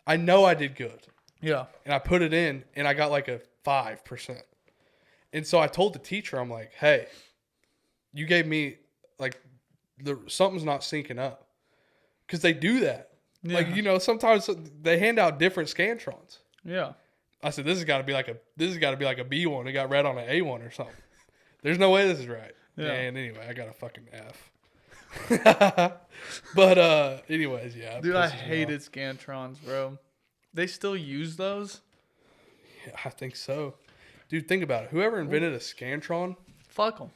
I know I did good. Yeah. And I put it in, and I got like a 5%. And so I told the teacher, I'm like, hey, you gave me, like, something's not syncing up. Because they do that. Yeah. Like, you know, sometimes they hand out different Scantrons. Yeah. I said, this has got to be like a B1. It got read on an A1 or something. There's no way this is right. Yeah. And anyway, I got a fucking F. But anyways, yeah. Dude, I hated Scantrons, bro. They still use those? Yeah, I think so. Dude, think about it. Whoever invented a Scantron, Fuck them.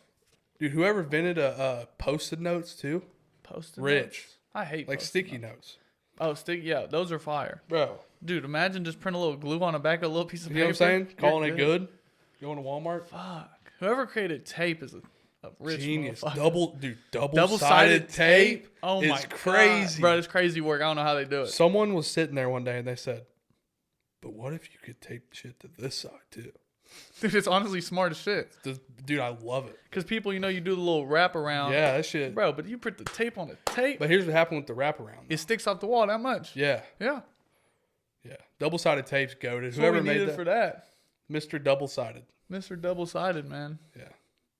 dude, whoever invented a Post-it notes too, Post-it Rich. notes. I hate like Post-it sticky notes. notes. Oh, yeah, those are fire. Bro, Dude, imagine just print a little glue on the back of a little piece of you know paper. what I'm saying? You're Calling it good. Going to Walmart. Fuck. Whoever created tape is a rich Genius. motherfucker. Double-sided tape. Oh my God. Crazy. Bro, it's crazy work. I don't know how they do it. Someone was sitting there one day and they said, but what if you could tape shit to this side too? Dude, it's honestly smart as shit. Dude, I love it. Because people, you do the little wrap around. Yeah, that shit. Bro, but you print the tape on the tape. But here's what happened with the wraparound. It sticks off the wall that much. Yeah. Yeah. Yeah. Double-sided tape's goated. That's Whoever what we made needed that. for that. Mr. Double-sided. Mr. Double-sided, man. Yeah.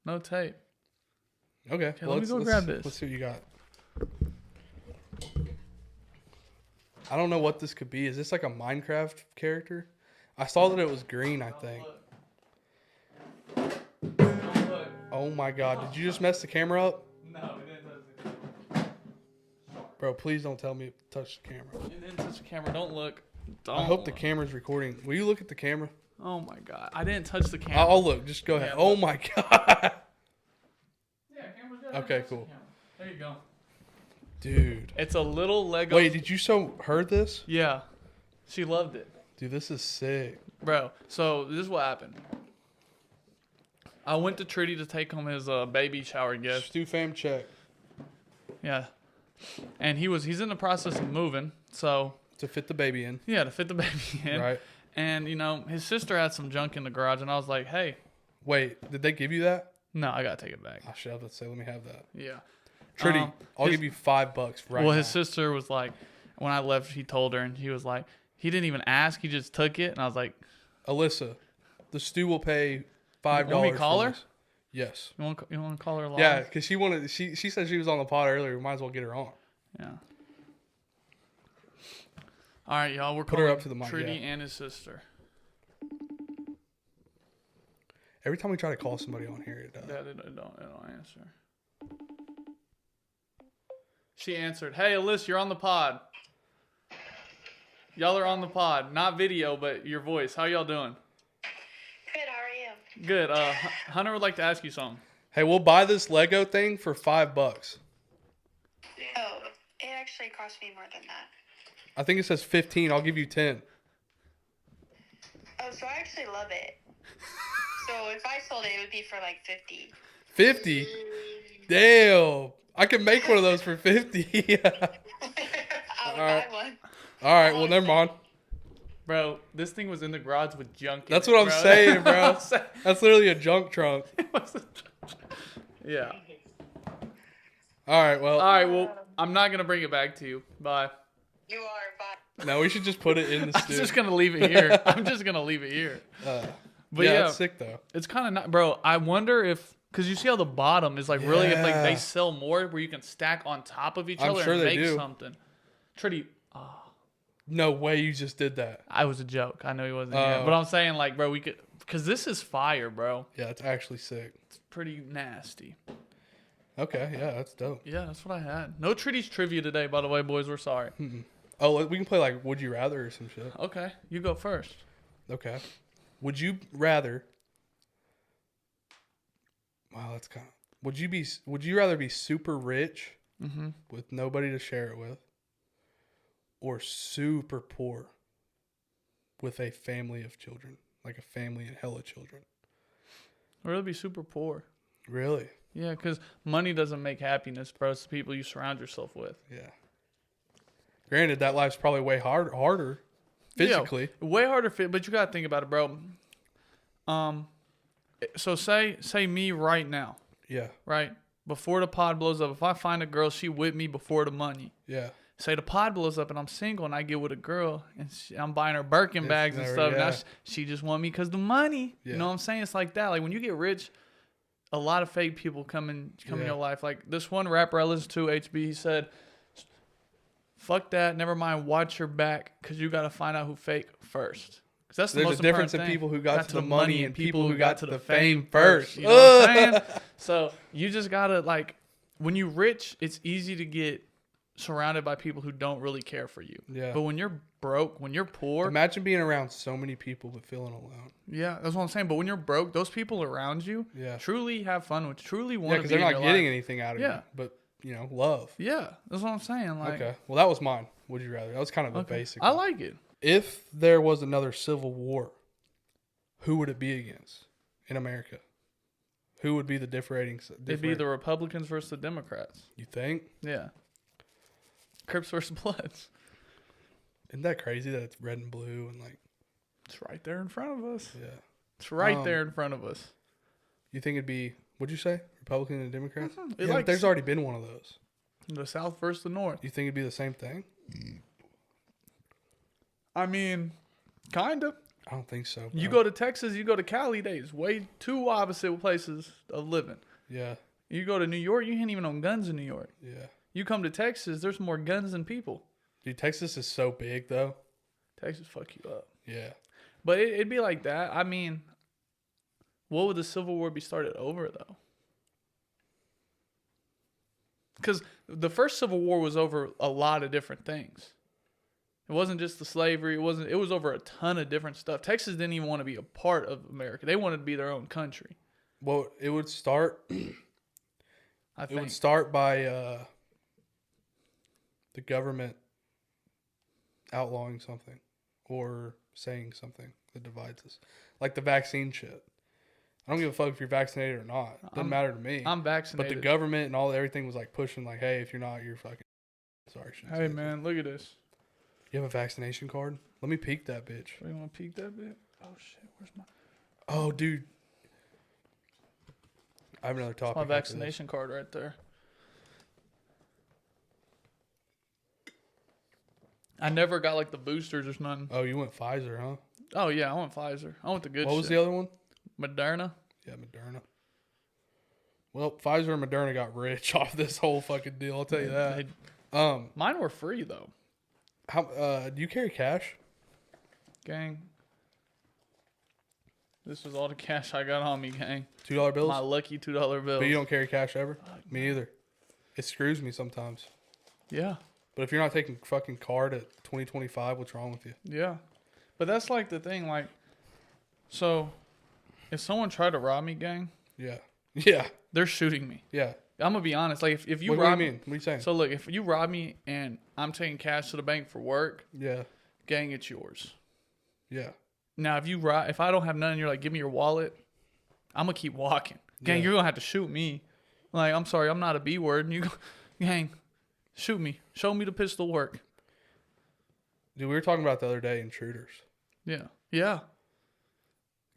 No tape. Okay. Well, let me go grab this. Let's see what you got. I don't know what this could be. Is this like a Minecraft character? I saw that it was green, I think. Oh my god. Did you just mess the camera up? No, it didn't touch the camera. Bro, please don't tell me it touched the camera. It didn't touch the camera. Don't look. Don't I hope the look. camera's recording. Will you look at the camera? Oh my god. I didn't touch the camera. I'll look. Just go ahead. Yeah, Oh my god. Yeah, camera's good. Okay, cool. There you go. Dude. It's a little Lego. Wait, did you heard this? Yeah. She loved it. Dude, this is sick. Bro, so this is what happened. I went to Trudy to take home his baby shower gift. Stu fam check. Yeah. And he's in the process of moving, so To fit the baby in. yeah, to fit the baby in. Right. And his sister had some junk in the garage, and I was like, hey, Wait, did they give you that? no, I gotta take it back. I should have to say, let me have that. Yeah. Trudy, I'll his- give you $5 right Well, now. his sister was like, when I left, he told her, and he was like, he didn't even ask, he just took it, and I was like, Alyssa, the Stu will pay $5. Want me to call for her? this. Yes. you want to call her live? Yeah, because she said she was on the pod earlier. We might as well get her on. Yeah. All right, y'all. We're Put her calling up to the mic, Trudy yeah. and his sister. Every time we try to call somebody on here, it does. Yeah, it don't answer. She answered, "Hey, Alyssa, you're on the pod. Y'all are on the pod, not video, but your voice. How y'all doing?" Good, how are you? Good. Hunter would like to ask you something. Hey, we'll buy this Lego thing for $5. Oh, it actually cost me more than that. I think it says 15. I'll give you 10. Oh, so I actually love it. So if I sold it, it would be for like 50. 50? Damn. I can make one of those for 50. I would buy one. All right, well, never mind. Bro, this thing was in the garage with junk. That's in what it, I'm bro. saying, bro. That's literally a junk trunk. Yeah. All right, well. All right. Well, I'm not gonna bring it back to you. Bye. You are, bye. No, we should just put it in the I'm studio. just gonna leave it here. I'm just gonna leave it here. But yeah, yeah, that's sick, though. it's kind of not, bro. I wonder if, because you see how the bottom is like really, if like Yeah. they sell more where you can stack on top of each I'm other sure and they make do. something. Trudy, No way you just did that. I was a joke. I know he wasn't Oh. here, but I'm saying like, bro, we could, because this is fire, bro. Yeah, it's actually sick. It's pretty nasty. Okay, yeah, that's dope. Yeah, that's what I had. No Trudy's trivia today, by the way, boys. We're sorry. Oh, we can play like Would You Rather or some shit. Okay, you go first. Okay. Would you rather? Wow, that's kind of. Would you rather be super rich with nobody to share it with, or super poor with a family of children, like a family and hella children? I'd rather be super poor. Really? Yeah, because money doesn't make happiness, bro. It's the people you surround yourself with. Yeah. Granted, that life's probably way harder physically. Yeah, way harder fit, but you gotta think about it, bro. So say me right now, Yeah. right before the pod blows up. If I find a girl, she with me before the money. Yeah. Say the pod blows up and I'm single and I get with a girl and I'm buying her Birkin bags and never- stuff. yeah. Now she just want me because the money. Yeah. You know what I'm saying? It's like that. Like when you get rich, a lot of fake people come in Yeah. your life. Like this one rapper I listened to, HB, he said, fuck that. Never mind. Watch your back because you got to find out who fake first. Because that's the There's most a difference in important thing. people who got to the money and people who got to the fame first. You know what I'm saying? So you just got to, like, when you're rich, it's easy to get surrounded by people who don't really care for you. Yeah. But when you're broke, when you're poor. Imagine being around so many people but feeling alone. Yeah, that's what I'm saying. But when you're broke, those people around you truly have fun with, truly want to be in your life. Because they're not getting anything out of you. But, love. Yeah, that's what I'm saying. Like, okay. Well, that was mine. Would you rather? That was kind of a basic I one. like it. If there was another civil war, who would it be against in America? Who would be the differentiating? It'd be the Republicans versus the Democrats. You think? Yeah. Crips versus Bloods. Isn't that crazy that it's red and blue and like? It's right there in front of us. Yeah. It's right there in front of us. You think it'd be? What'd you say? Republican and Democrats? Mm-hmm. Yeah, but there's already been one of those. The South versus the North. You think it'd be the same thing? I mean, kind of. I don't think so. Bro. You go to Texas, you go to Cali, there's way two opposite places of living. Yeah. You go to New York, you ain't even own guns in New York. Yeah. You come to Texas, there's more guns than people. Dude, Texas is so big though. Texas fuck you up. Yeah. But it'd be like that. I mean, what would the Civil War be started over though? Because the first Civil War was over a lot of different things. It wasn't just the slavery. It was over a ton of different stuff. Texas didn't even want to be a part of America. They wanted to be their own country. Well, it would start. I think. It would start by the government outlawing something or saying something that divides us, like the vaccine shit. I don't give a fuck if you're vaccinated or not. Doesn't matter to me. I'm vaccinated. But the government and everything was like pushing, like, hey, if you're not, you're fucking. Sorry. Hey man, look at this. You have a vaccination card? Let me peek that bitch. You want to peek that bit? Oh shit, where's my? Oh, dude. I have another topic. My vaccination card right there. I never got like the boosters or nothing. Oh, you went Pfizer, huh? Oh yeah, I went Pfizer. I went the good shit. What was the other one? Moderna. Yeah, Moderna. Well, Pfizer and Moderna got rich off this whole fucking deal. I'll tell you that. Mine were free though. How do you carry cash? Gang. This was all the cash I got on me, gang. $2 bills? My lucky $2 bills. But you don't carry cash ever? Me either. It screws me sometimes. Yeah. But if you're not taking fucking card at 2025, what's wrong with you? Yeah. But that's like the thing, like, so if someone tried to rob me, gang. Yeah. Yeah. They're shooting me. Yeah. I'm going to be honest. Like, if you what rob do you mean? What are you saying? So, look, if you rob me and I'm taking cash to the bank for work, yeah. gang, it's yours. Yeah. Now, if I don't have none, you're like, give me your wallet, I'm going to keep walking. Gang, you're going to have to shoot me. Like, I'm sorry, I'm not a B word. And you go, gang, shoot me. Show me the pistol work. Dude, we were talking about the other day intruders. Yeah. Yeah.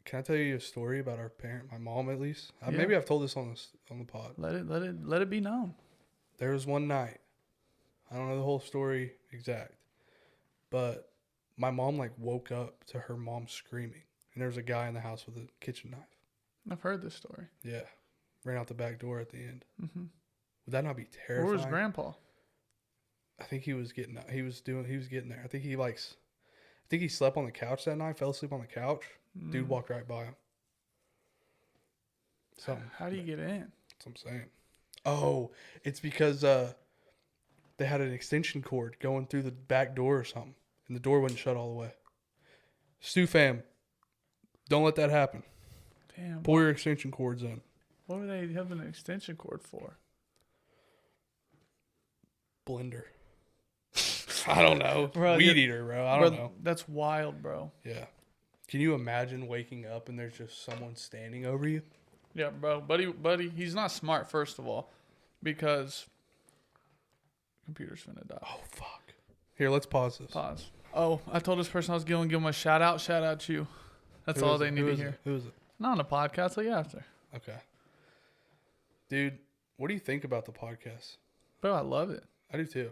Can I tell you a story about our parent, my mom at least? Yeah. Maybe I've told this on the pod. Let it be known. There was one night. I don't know the whole story exact, but my mom like woke up to her mom screaming, and there was a guy in the house with a kitchen knife. I've heard this story. Yeah, ran out the back door at the end. Mm-hmm. Would that not be terrifying? Where was Grandpa? I think he was getting there. I think he slept on the couch that night. Fell asleep on the couch. Dude walked right by him. Something. How do you get in? That's what I'm saying. Oh, it's because they had an extension cord going through the back door or something, and the door wouldn't shut all the way. Stu fam, don't let that happen. Damn. Pull your extension cords in. What were they having an extension cord for? Blender. I don't know. Bro, Weed eater, bro. I don't know. That's wild, bro. Yeah. Can you imagine waking up and there's just someone standing over you? Yeah, bro. Buddy, he's not smart, first of all, because computer's finna die. Oh, fuck. Here, let's pause this. Pause. Oh, I told this person I was going to give him a shout out. Shout out to you. That's all they need to hear. Who is it? Not on the podcast, I'll you after. Okay. Dude, what do you think about the podcast? Bro, I love it. I do too.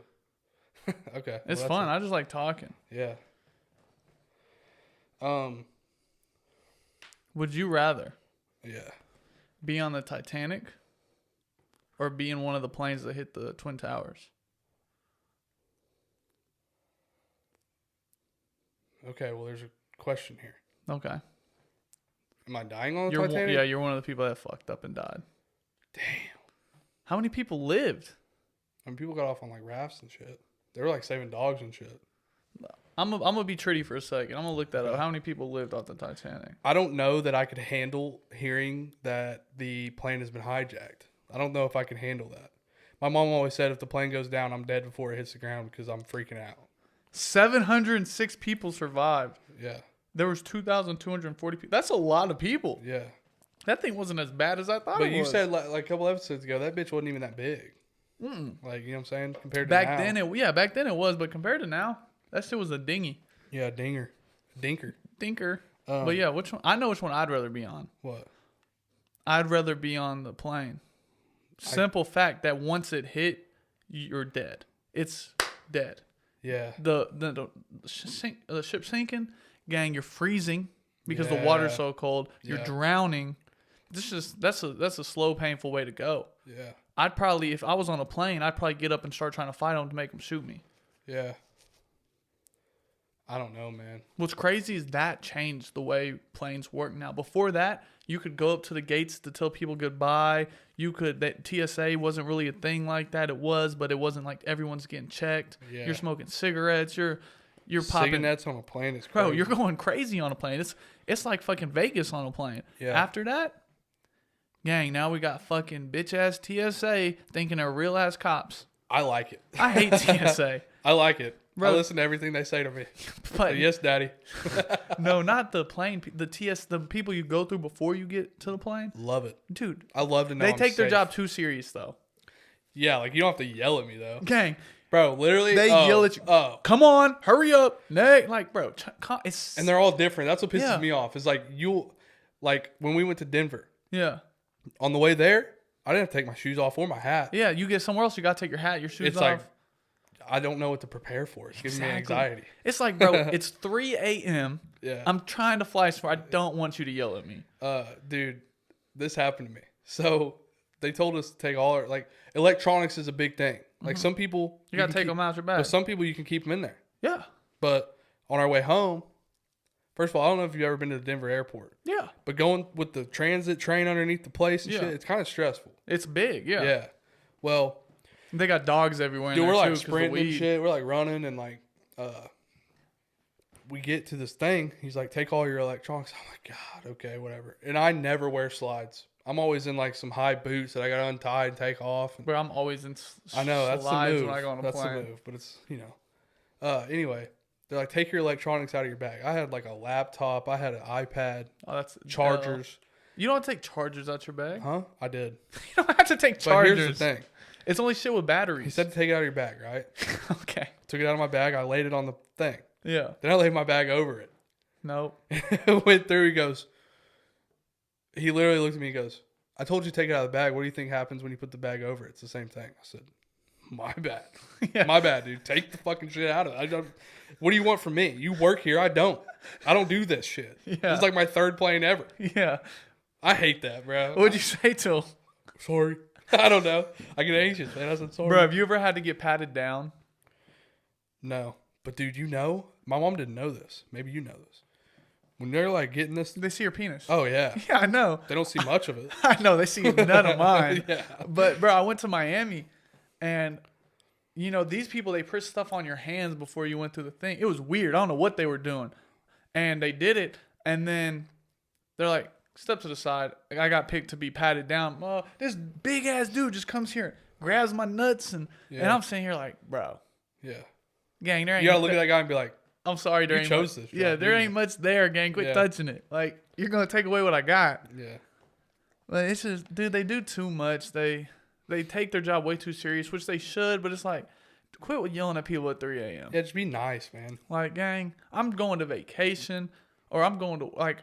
Okay. It's fun. I just like talking. Yeah. Would you rather Yeah. be on the Titanic or be in one of the planes that hit the Twin Towers? Okay, well, there's a question here. Okay. Am I dying on the Titanic? Yeah, you're one of the people that fucked up and died. Damn. How many people lived? I mean, people got off on like rafts and shit. They were like saving dogs and shit. I'm gonna be tricky for a second. I'm gonna look that Okay. up. How many people lived off the Titanic? I don't know that I could handle hearing that the plane has been hijacked. I don't know if I can handle that. My mom always said if the plane goes down, I'm dead before it hits the ground because I'm freaking out. 706 people survived. Yeah. There was 2,240 people. That's a lot of people. Yeah. That thing wasn't as bad as I thought it was. But you said like a couple episodes ago, that bitch wasn't even that big. Like, you know what I'm saying? Compared to back now. back then it was, but compared to now, that shit was a dinghy. Yeah, dinker. Dinker. But yeah, which one? I know which one I'd rather be on. What? I'd rather be on the plane. Simple fact that once it hit, you're dead. It's dead. Yeah. The ship sinking, gang, you're freezing because the water's so cold. You're drowning. That's a slow, painful way to go. Yeah. I'd probably, if I was on a plane, I'd probably get up and start trying to fight them to make them shoot me. Yeah. I don't know, man. What's crazy is that changed the way planes work now. Before that, you could go up to the gates to tell people goodbye. That TSA wasn't really a thing like that. It was, but it wasn't like everyone's getting checked. Yeah. You're smoking cigarettes. You're popping. Cigarettes on a plane is crazy. Bro, you're going crazy on a plane. It's like fucking Vegas on a plane. Yeah. After that, gang, now we got fucking bitch ass TSA thinking they're real ass cops. I like it. I hate TSA. I like it. Bro. I listen to everything they say to me. But Yes, daddy. no, not the plane. The people you go through before you get to the plane. Love it. Dude, I love to know they I'm take their safe. job too serious though. Yeah, like you don't have to yell at me though. Gang, Bro, literally. they yell at you. Oh. Come on, hurry up. Nay, like, bro, it's And they're all different. That's what pisses Yeah. me off. Is like when we went to Denver, yeah. on the way there, I didn't have to take my shoes off or my hat. Yeah, you get somewhere else, you got to take your hat, your shoes It's off. like, I don't know what to prepare for. It's giving me anxiety. It's like, bro, it's 3 a.m. Yeah. I'm trying to fly somewhere. I don't want you to yell at me. Dude, this happened to me. So they told us to take all our, like, electronics is a big thing. Like some people, You got to can take keep- them out your bag. But some people you can keep them in there. Yeah. But on our way home, first of all, I don't know if you've ever been to the Denver airport, Yeah. but going with the transit train underneath the place and Yeah. shit, it's kind of stressful. It's big. Yeah. Yeah. Well, They got dogs everywhere. dude, in we're there like too 'cause of sprinting and weed. shit. We're like running and like, we get to this thing. He's like, take all your electronics. I'm like, God, okay, whatever. And I never wear slides. I'm always in like some high boots that I got to untie and take off. And Bro, I'm always in I know that's the slides move. when I go on a That's plane. the move. But it's, you know, anyway, they're like, take your electronics out of your bag. I had like a laptop. I had an iPad, Oh, that's chargers. You don't take chargers out your bag. Huh? I did. You don't have to take But chargers. here's the thing. It's only shit with batteries. He said to take it out of your bag, right? Okay. Took it out of my bag. I laid it on the thing. Yeah. Then I laid my bag over it. Nope. Went through. He literally looked at me and goes, I told you to take it out of the bag. What do you think happens when you put the bag over it? It's the same thing. I said, my bad. Yeah. My bad, dude. Take the fucking shit out of it. What do you want from me? You work here. I don't do this shit. Yeah. This is like my third plane ever. Yeah. I hate that, bro. What'd you say to him? Sorry. I don't know. I get anxious, man. I said sorry. Bro, have you ever had to get patted down? No. But, dude, you know, my mom didn't know this. Maybe you know this. When they're like getting this. They see your penis. Oh, yeah. Yeah, I know. They don't see much of it. I know. They see none of mine. Yeah. But, bro, I went to Miami and, you know, these people, they put stuff on your hands before you went through the thing. It was weird. I don't know what they were doing. And they did it. And then they're like, step to the side. Like, I got picked to be patted down. This big ass dude just comes here, grabs my nuts, and I'm sitting here like, bro, Yeah. gang, there ain't. You gotta look at that guy and be like, I'm sorry, there you ain't chose much, this yeah, job, there didn't ain't you? much there, gang. Quit touching it. Like, you're gonna take away what I got. yeah. But it's just, dude, they do too much. They take their job way too serious, which they should. But it's like, quit with yelling at people at 3 a.m. Yeah, just be nice, man. Like, gang, I'm going to vacation, or I'm going to, like,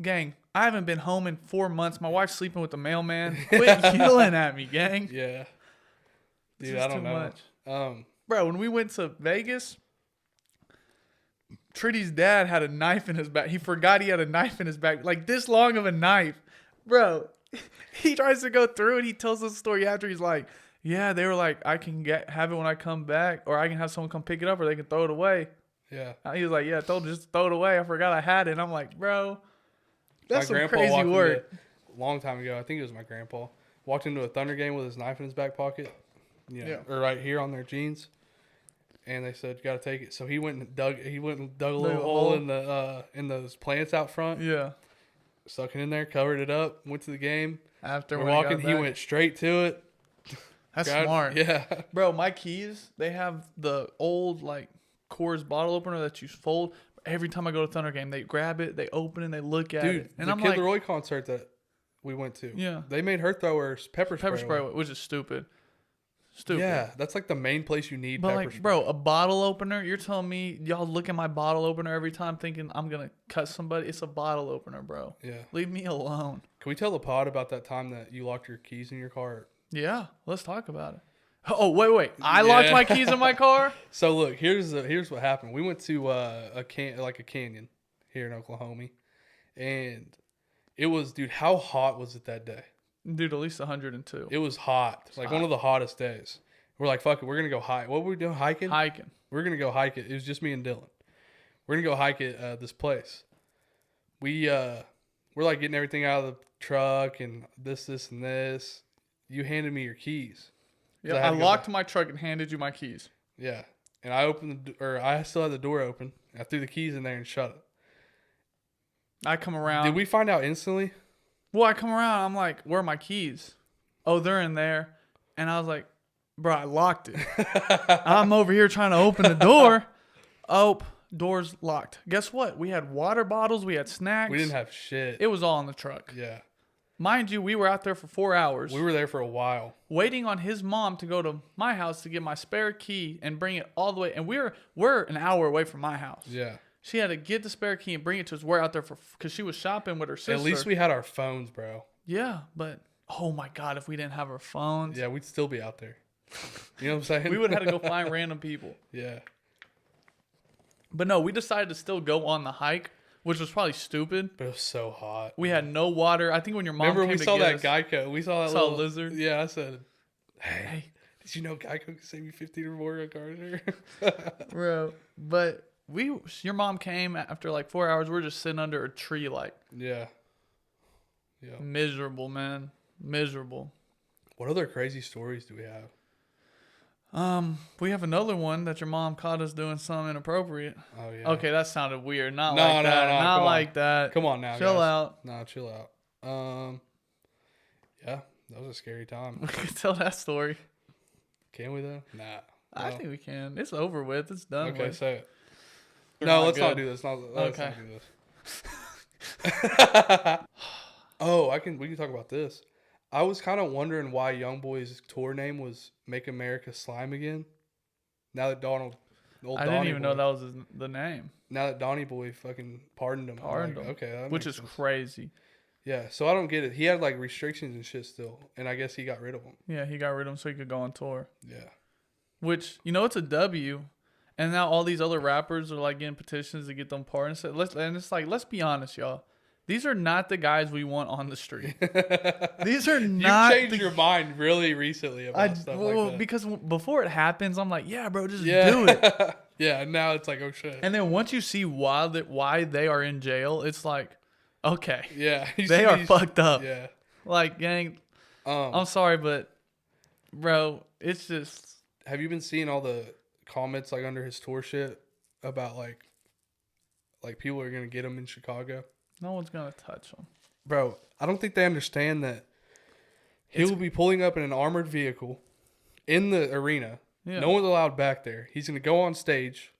gang, I haven't been home in 4 months. My wife's sleeping with the mailman. Quit yelling at me, gang. Yeah. It's Dude, just I don't too know. much. Bro, when we went to Vegas, Trinity's dad had a knife in his back. He forgot he had a knife in his back, like this long of a knife. Bro, he tries to go through it. He tells us the story after. He's like, yeah, they were like, I can have it when I come back, or I can have someone come pick it up, or they can throw it away. Yeah. He was like, yeah, I told you just to throw it away. I forgot I had it. And I'm like, bro, that's some grandpa crazy work. A long time ago, I think it was my grandpa, walked into a Thunder game with his knife in his back pocket, or right here on their jeans, and they said, you got to take it. So he went and dug a little hole in the in those plants out front. Yeah. Stuck it in there, covered it up, went to the game. After we're walking, he went straight to it. That's smart. Yeah. Bro, my keys, they have the old, like, Coors bottle opener that you fold. Every time I go to Thunder game, they grab it, they open it, they look at it. And the I'm Kid like, Leroy concert that we went to. Yeah. They made her throw her pepper spray. Which is stupid. Stupid. Yeah, that's like the main place you need pepper spray. Bro, a bottle opener, you're telling me y'all look at my bottle opener every time thinking I'm going to cut somebody? It's a bottle opener, bro. Yeah. Leave me alone. Can we tell the pod about that time that you locked your keys in your car? Yeah, let's talk about it. Oh, wait. I locked my keys in my car? So look, here's what happened. We went to a canyon here in Oklahoma, and it was, dude, how hot was it that day? Dude, at least 102. It was hot. Like one of the hottest days. We're like, fuck it, we're gonna go hike. What were we doing? Hiking. We're gonna go hike it. It was just me and Dylan. We're gonna go hike it. This place. We're like getting everything out of the truck and this and this. You handed me your keys. Yeah, I locked my truck and handed you my keys. Yeah, and I I still had the door open. I threw the keys in there and shut it. I come around. Did we find out instantly? Well, I come around. I'm like, where are my keys? Oh, they're in there. And I was like, bro, I locked it. I'm over here trying to open the door. Oh, door's locked. Guess what? We had water bottles. We had snacks. We didn't have shit. It was all in the truck. Yeah. Mind you, we were out there for 4 hours. We were there for a while. Waiting on his mom to go to my house to get my spare key and bring it all the way. And we're an hour away from my house. Yeah. She had to get the spare key and bring it to us. We're out there because she was shopping with her sister. At least we had our phones, bro. Yeah, but oh my God, if we didn't have our phones. Yeah, we'd still be out there. You know what I'm saying? We would have had to go find random people. Yeah. But no, we decided to still go on the hike, which was probably stupid. But it was so hot. We had no water. I think when your mom Remember came we to saw get that us, Geico. We saw that little lizard. Yeah, I said, hey, did you know Geico can save you 15 or more on cars here? Bro, but your mom came after like 4 hours. We're just sitting under a tree, like yeah. Miserable, man. Miserable. What other crazy stories do we have? We have another one that your mom caught us doing something inappropriate. Oh yeah. Okay, that sounded weird. Not No, like that. no, Not like that. Come on now. Chill guys. out. No, chill out. Yeah, that was a scary time. We could tell that story. Can we though? Nah. I think we can. It's over with. It's done Okay, with. say it. We're No, not let's not good. do this. Let's Okay. not do this. Oh, we can talk about this. I was kind of wondering why YoungBoy's tour name was "Make America Slime Again." Now that I didn't even know that was the name. Now that Donnie Boy fucking pardoned him. Pardoned him. Okay, that Which makes is sense. crazy. Yeah, so I don't get it. He had like restrictions and shit still, and I guess he got rid of them. Yeah, he got rid of him so he could go on tour. Yeah. Which, it's a W. And now all these other rappers are like getting petitions to get them pardons. And it's like, let's be honest, y'all. These are not the guys we want on the street. These are not. You've changed your mind really recently about stuff like that. Because before it happens, I'm like, yeah, bro, just do it. Yeah, now it's like, oh shit. And then once you see why they are in jail, it's like, okay. Yeah. They are fucked up. Yeah. Like, gang, I'm sorry, but, bro, it's just. Have you been seeing all the comments like under his tour shit about like people are going to get him in Chicago? No one's going to touch him. Bro, I don't think they understand that he will be pulling up in an armored vehicle in the arena. Yeah. No one's allowed back there. He's going to go on stage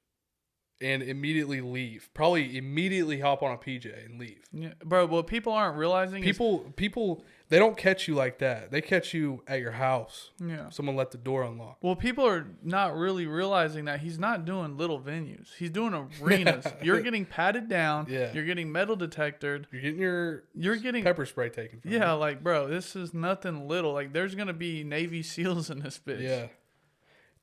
and immediately leave. Probably immediately hop on a PJ and leave. Yeah, bro, what people aren't realizing People, they don't catch you like that. They catch you at your house. Yeah. Someone let the door unlock. Well, people are not really realizing that he's not doing little venues. He's doing arenas. You're getting patted down. Yeah. You're getting metal detected. You're getting pepper spray taken from you. Yeah, like, bro, this is nothing little. Like, there's going to be Navy SEALs in this bitch. Yeah.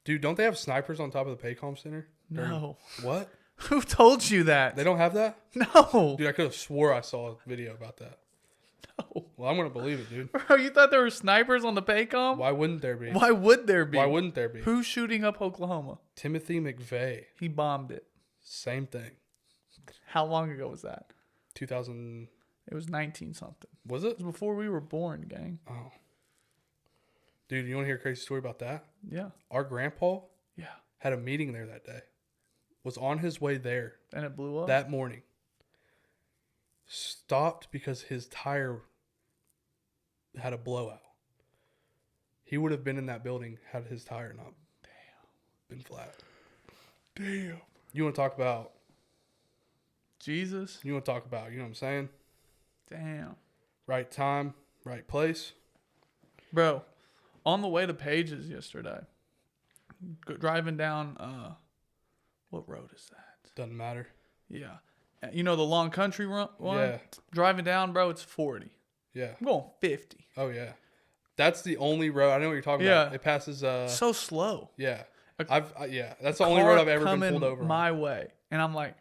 Dude, don't they have snipers on top of the Paycom Center? No. What? Who told you that? They don't have that? No. Dude, I could have swore I saw a video about that. No. Well, I'm going to believe it, dude. Bro, you thought there were snipers on the Paycom? Why wouldn't there be? Why would there be? Why wouldn't there be? Who's shooting up Oklahoma? Timothy McVeigh. He bombed it. Same thing. How long ago was that? 2000. It was 19 something. Was it? It was before we were born, gang. Oh. Dude, you want to hear a crazy story about that? Yeah. Our grandpa Yeah. had a meeting there that day. Was on his way there And it blew up? that morning. Stopped because his tire had a blowout. He would have been in that building had his tire not been flat. Damn. You want to talk about... Jesus. You want to talk about, you know what I'm saying? Damn. Right time, right place. Bro, on the way to Pages yesterday, driving down, what road is that? Doesn't matter. Yeah. You know the long country one? Yeah. Driving down, bro, it's 40. Yeah. I'm going 50. Oh, yeah. That's the only road. I know what you're talking about. It passes... so slow. Yeah. Yeah. That's the only road I've ever been pulled over on. My way. And I'm like,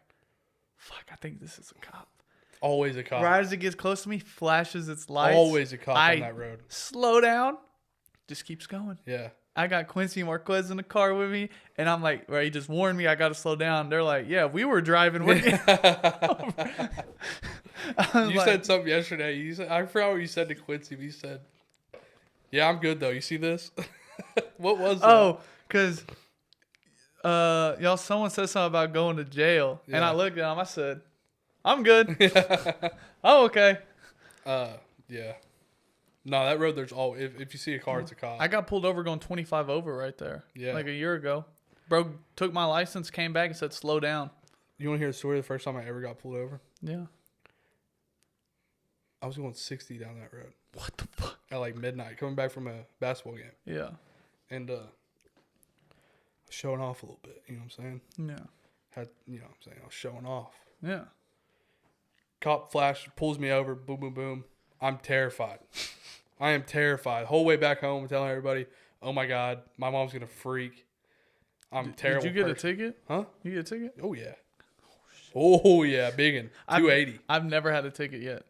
fuck, I think this is a cop. Always a cop. Right as it gets close to me, flashes its lights. Always a cop on that road. Slow down. Just keeps going. Yeah. I got Quincy and Marquez in the car with me, and I'm like, he just warned me I got to slow down. They're like, yeah, we were driving with you. You said something yesterday. You said, I forgot what you said to Quincy, but you said, yeah, I'm good, though. You see this? What was that? Oh, because someone said something about going to jail, and I looked at him. I said, I'm good. Oh, okay. Yeah. No, that road, there's all. If you see a car, it's a cop. I got pulled over going 25 over right there. Yeah. Like a year ago. Bro took my license, came back and said, slow down. You want to hear the story of the first time I ever got pulled over? Yeah. I was going 60 down that road. What the fuck? At like midnight, coming back from a basketball game. Yeah. And showing off a little bit, you know what I'm saying? Yeah. You know what I'm saying? I was showing off. Yeah. Cop flash, pulls me over, boom, boom, boom. I'm terrified. I am terrified. Whole way back home, I'm telling everybody, oh my God, my mom's going to freak. I'm terrible. Did you get a ticket? Huh? You get a ticket? Oh, yeah. Oh, yeah, big one. 280. I've never had a ticket yet.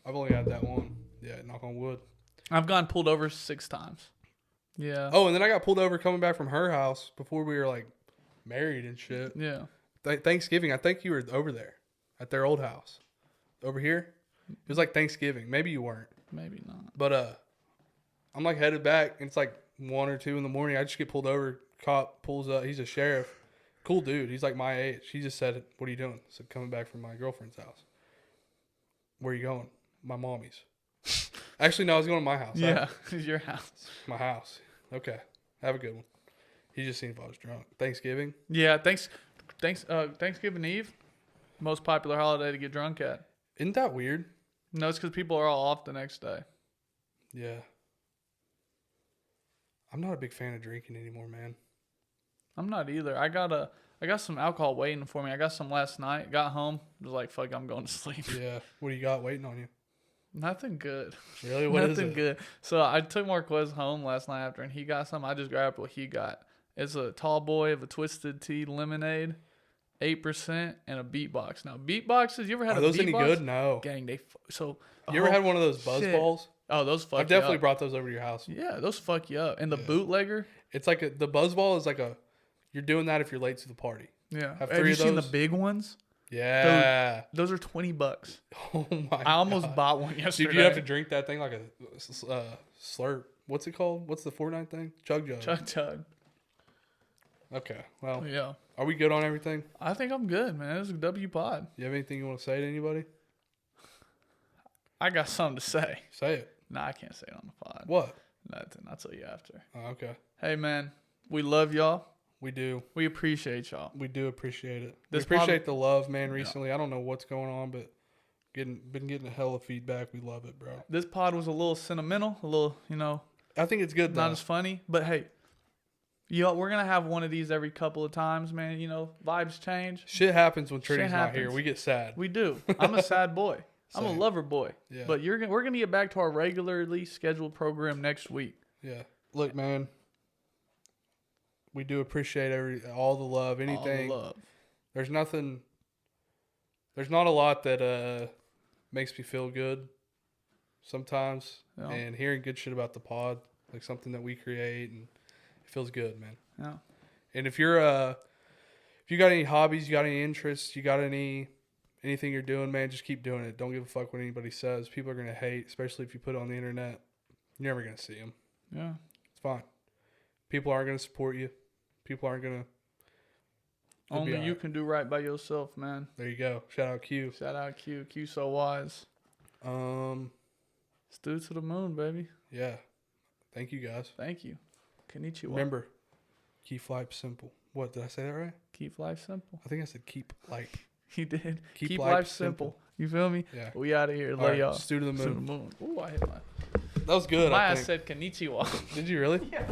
I've only had that one. Yeah, knock on wood. I've gotten pulled over 6 times. Yeah. Oh, and then I got pulled over coming back from her house before we were like married and shit. Yeah. Thanksgiving, I think you were over there at their old house. Over here. It was like Thanksgiving. Maybe you weren't. Maybe not. But I'm like headed back and it's like 1 or 2 in the morning. I just get pulled over. Cop pulls up. He's a sheriff. Cool dude. He's like my age. He just said, what are you doing? I said, coming back from my girlfriend's house. Where are you going? My mommy's. Actually, no, I was going to my house. Yeah, your house. My house. Okay. Have a good one. He just seen if I was drunk. Thanksgiving? Yeah, Thanksgiving Eve, most popular holiday to get drunk at. Isn't that weird? No, it's because people are all off the next day. Yeah. I'm not a big fan of drinking anymore, man. I'm not either. I got some alcohol waiting for me. I got some last night. Got home. Was like, fuck, I'm going to sleep. Yeah. What do you got waiting on you? Nothing good. Really? What is Nothing it? good. So I took Marquez home last night after, and he got some. I just grabbed what he got. It's a tall boy of a Twisted Tea lemonade, 8%, and a beatbox. Now, beatboxes, you ever had Are a those beatbox? any good? No. Gang, You ever had one of those buzz shit. balls? Oh, those fuck I've definitely you up. brought those over to your house. Yeah, those fuck you up. And the bootlegger? It's like the buzz ball is like you're doing that if you're late to the party. Yeah. Have Have 3 you of seen the those? big ones? Yeah. Those are $20. Oh my I almost God. bought one yesterday. Dude, you have to drink that thing like a slurp. What's it called? What's the Fortnite thing? Chug jug. Chug. Okay. Well, Yeah. are we good on everything? I think I'm good, man. This is a W pod. You have anything you want to say to anybody? I got something to say. Say it. Nah, I can't say it on the pod. What? Nothing. I'll tell you after. Oh, okay. Hey, man. We love y'all. We do. We appreciate y'all. We do appreciate it. This we appreciate the love, man, recently. I don't know what's going on, but been getting a hell of feedback. We love it, bro. This pod was a little sentimental, a little, I think it's good, not though. as funny. But hey, we're going to have one of these every couple of times, man. Vibes change. Shit happens when Trinity's not happens. here. We get sad. We do. I'm a sad boy. I'm a Same. lover boy. Yeah. But we're going to get back to our regularly scheduled program next week. Yeah. Look, man. We do appreciate all the love. Anything. All the love. There's nothing. There's not a lot that makes me feel good sometimes. Yeah. And hearing good shit about the pod, like something that we create, and it feels good, man. Yeah. And if you you got any hobbies, you got any interests, you got anything you're doing, man, just keep doing it. Don't give a fuck what anybody says. People are gonna hate, especially if you put it on the internet. You're never gonna see them. Yeah. It's fine. People aren't gonna support you. People aren't gonna. Only you can do right by yourself, man. There you go. Shout out Q. Shout out Q. Q so wise. Stew to the moon, baby. Yeah. Thank you guys. Thank you. Konnichiwa. Remember, keep life simple. What, did I say that right? Keep life simple. I think I said keep life. You did. Keep life simple. You feel me? Yeah. We out of here. All Love right, y'all. Stew to the To the moon. moon. Ooh, I hit my. That was good. My I ass think. said konnichiwa. Did you really? Yeah.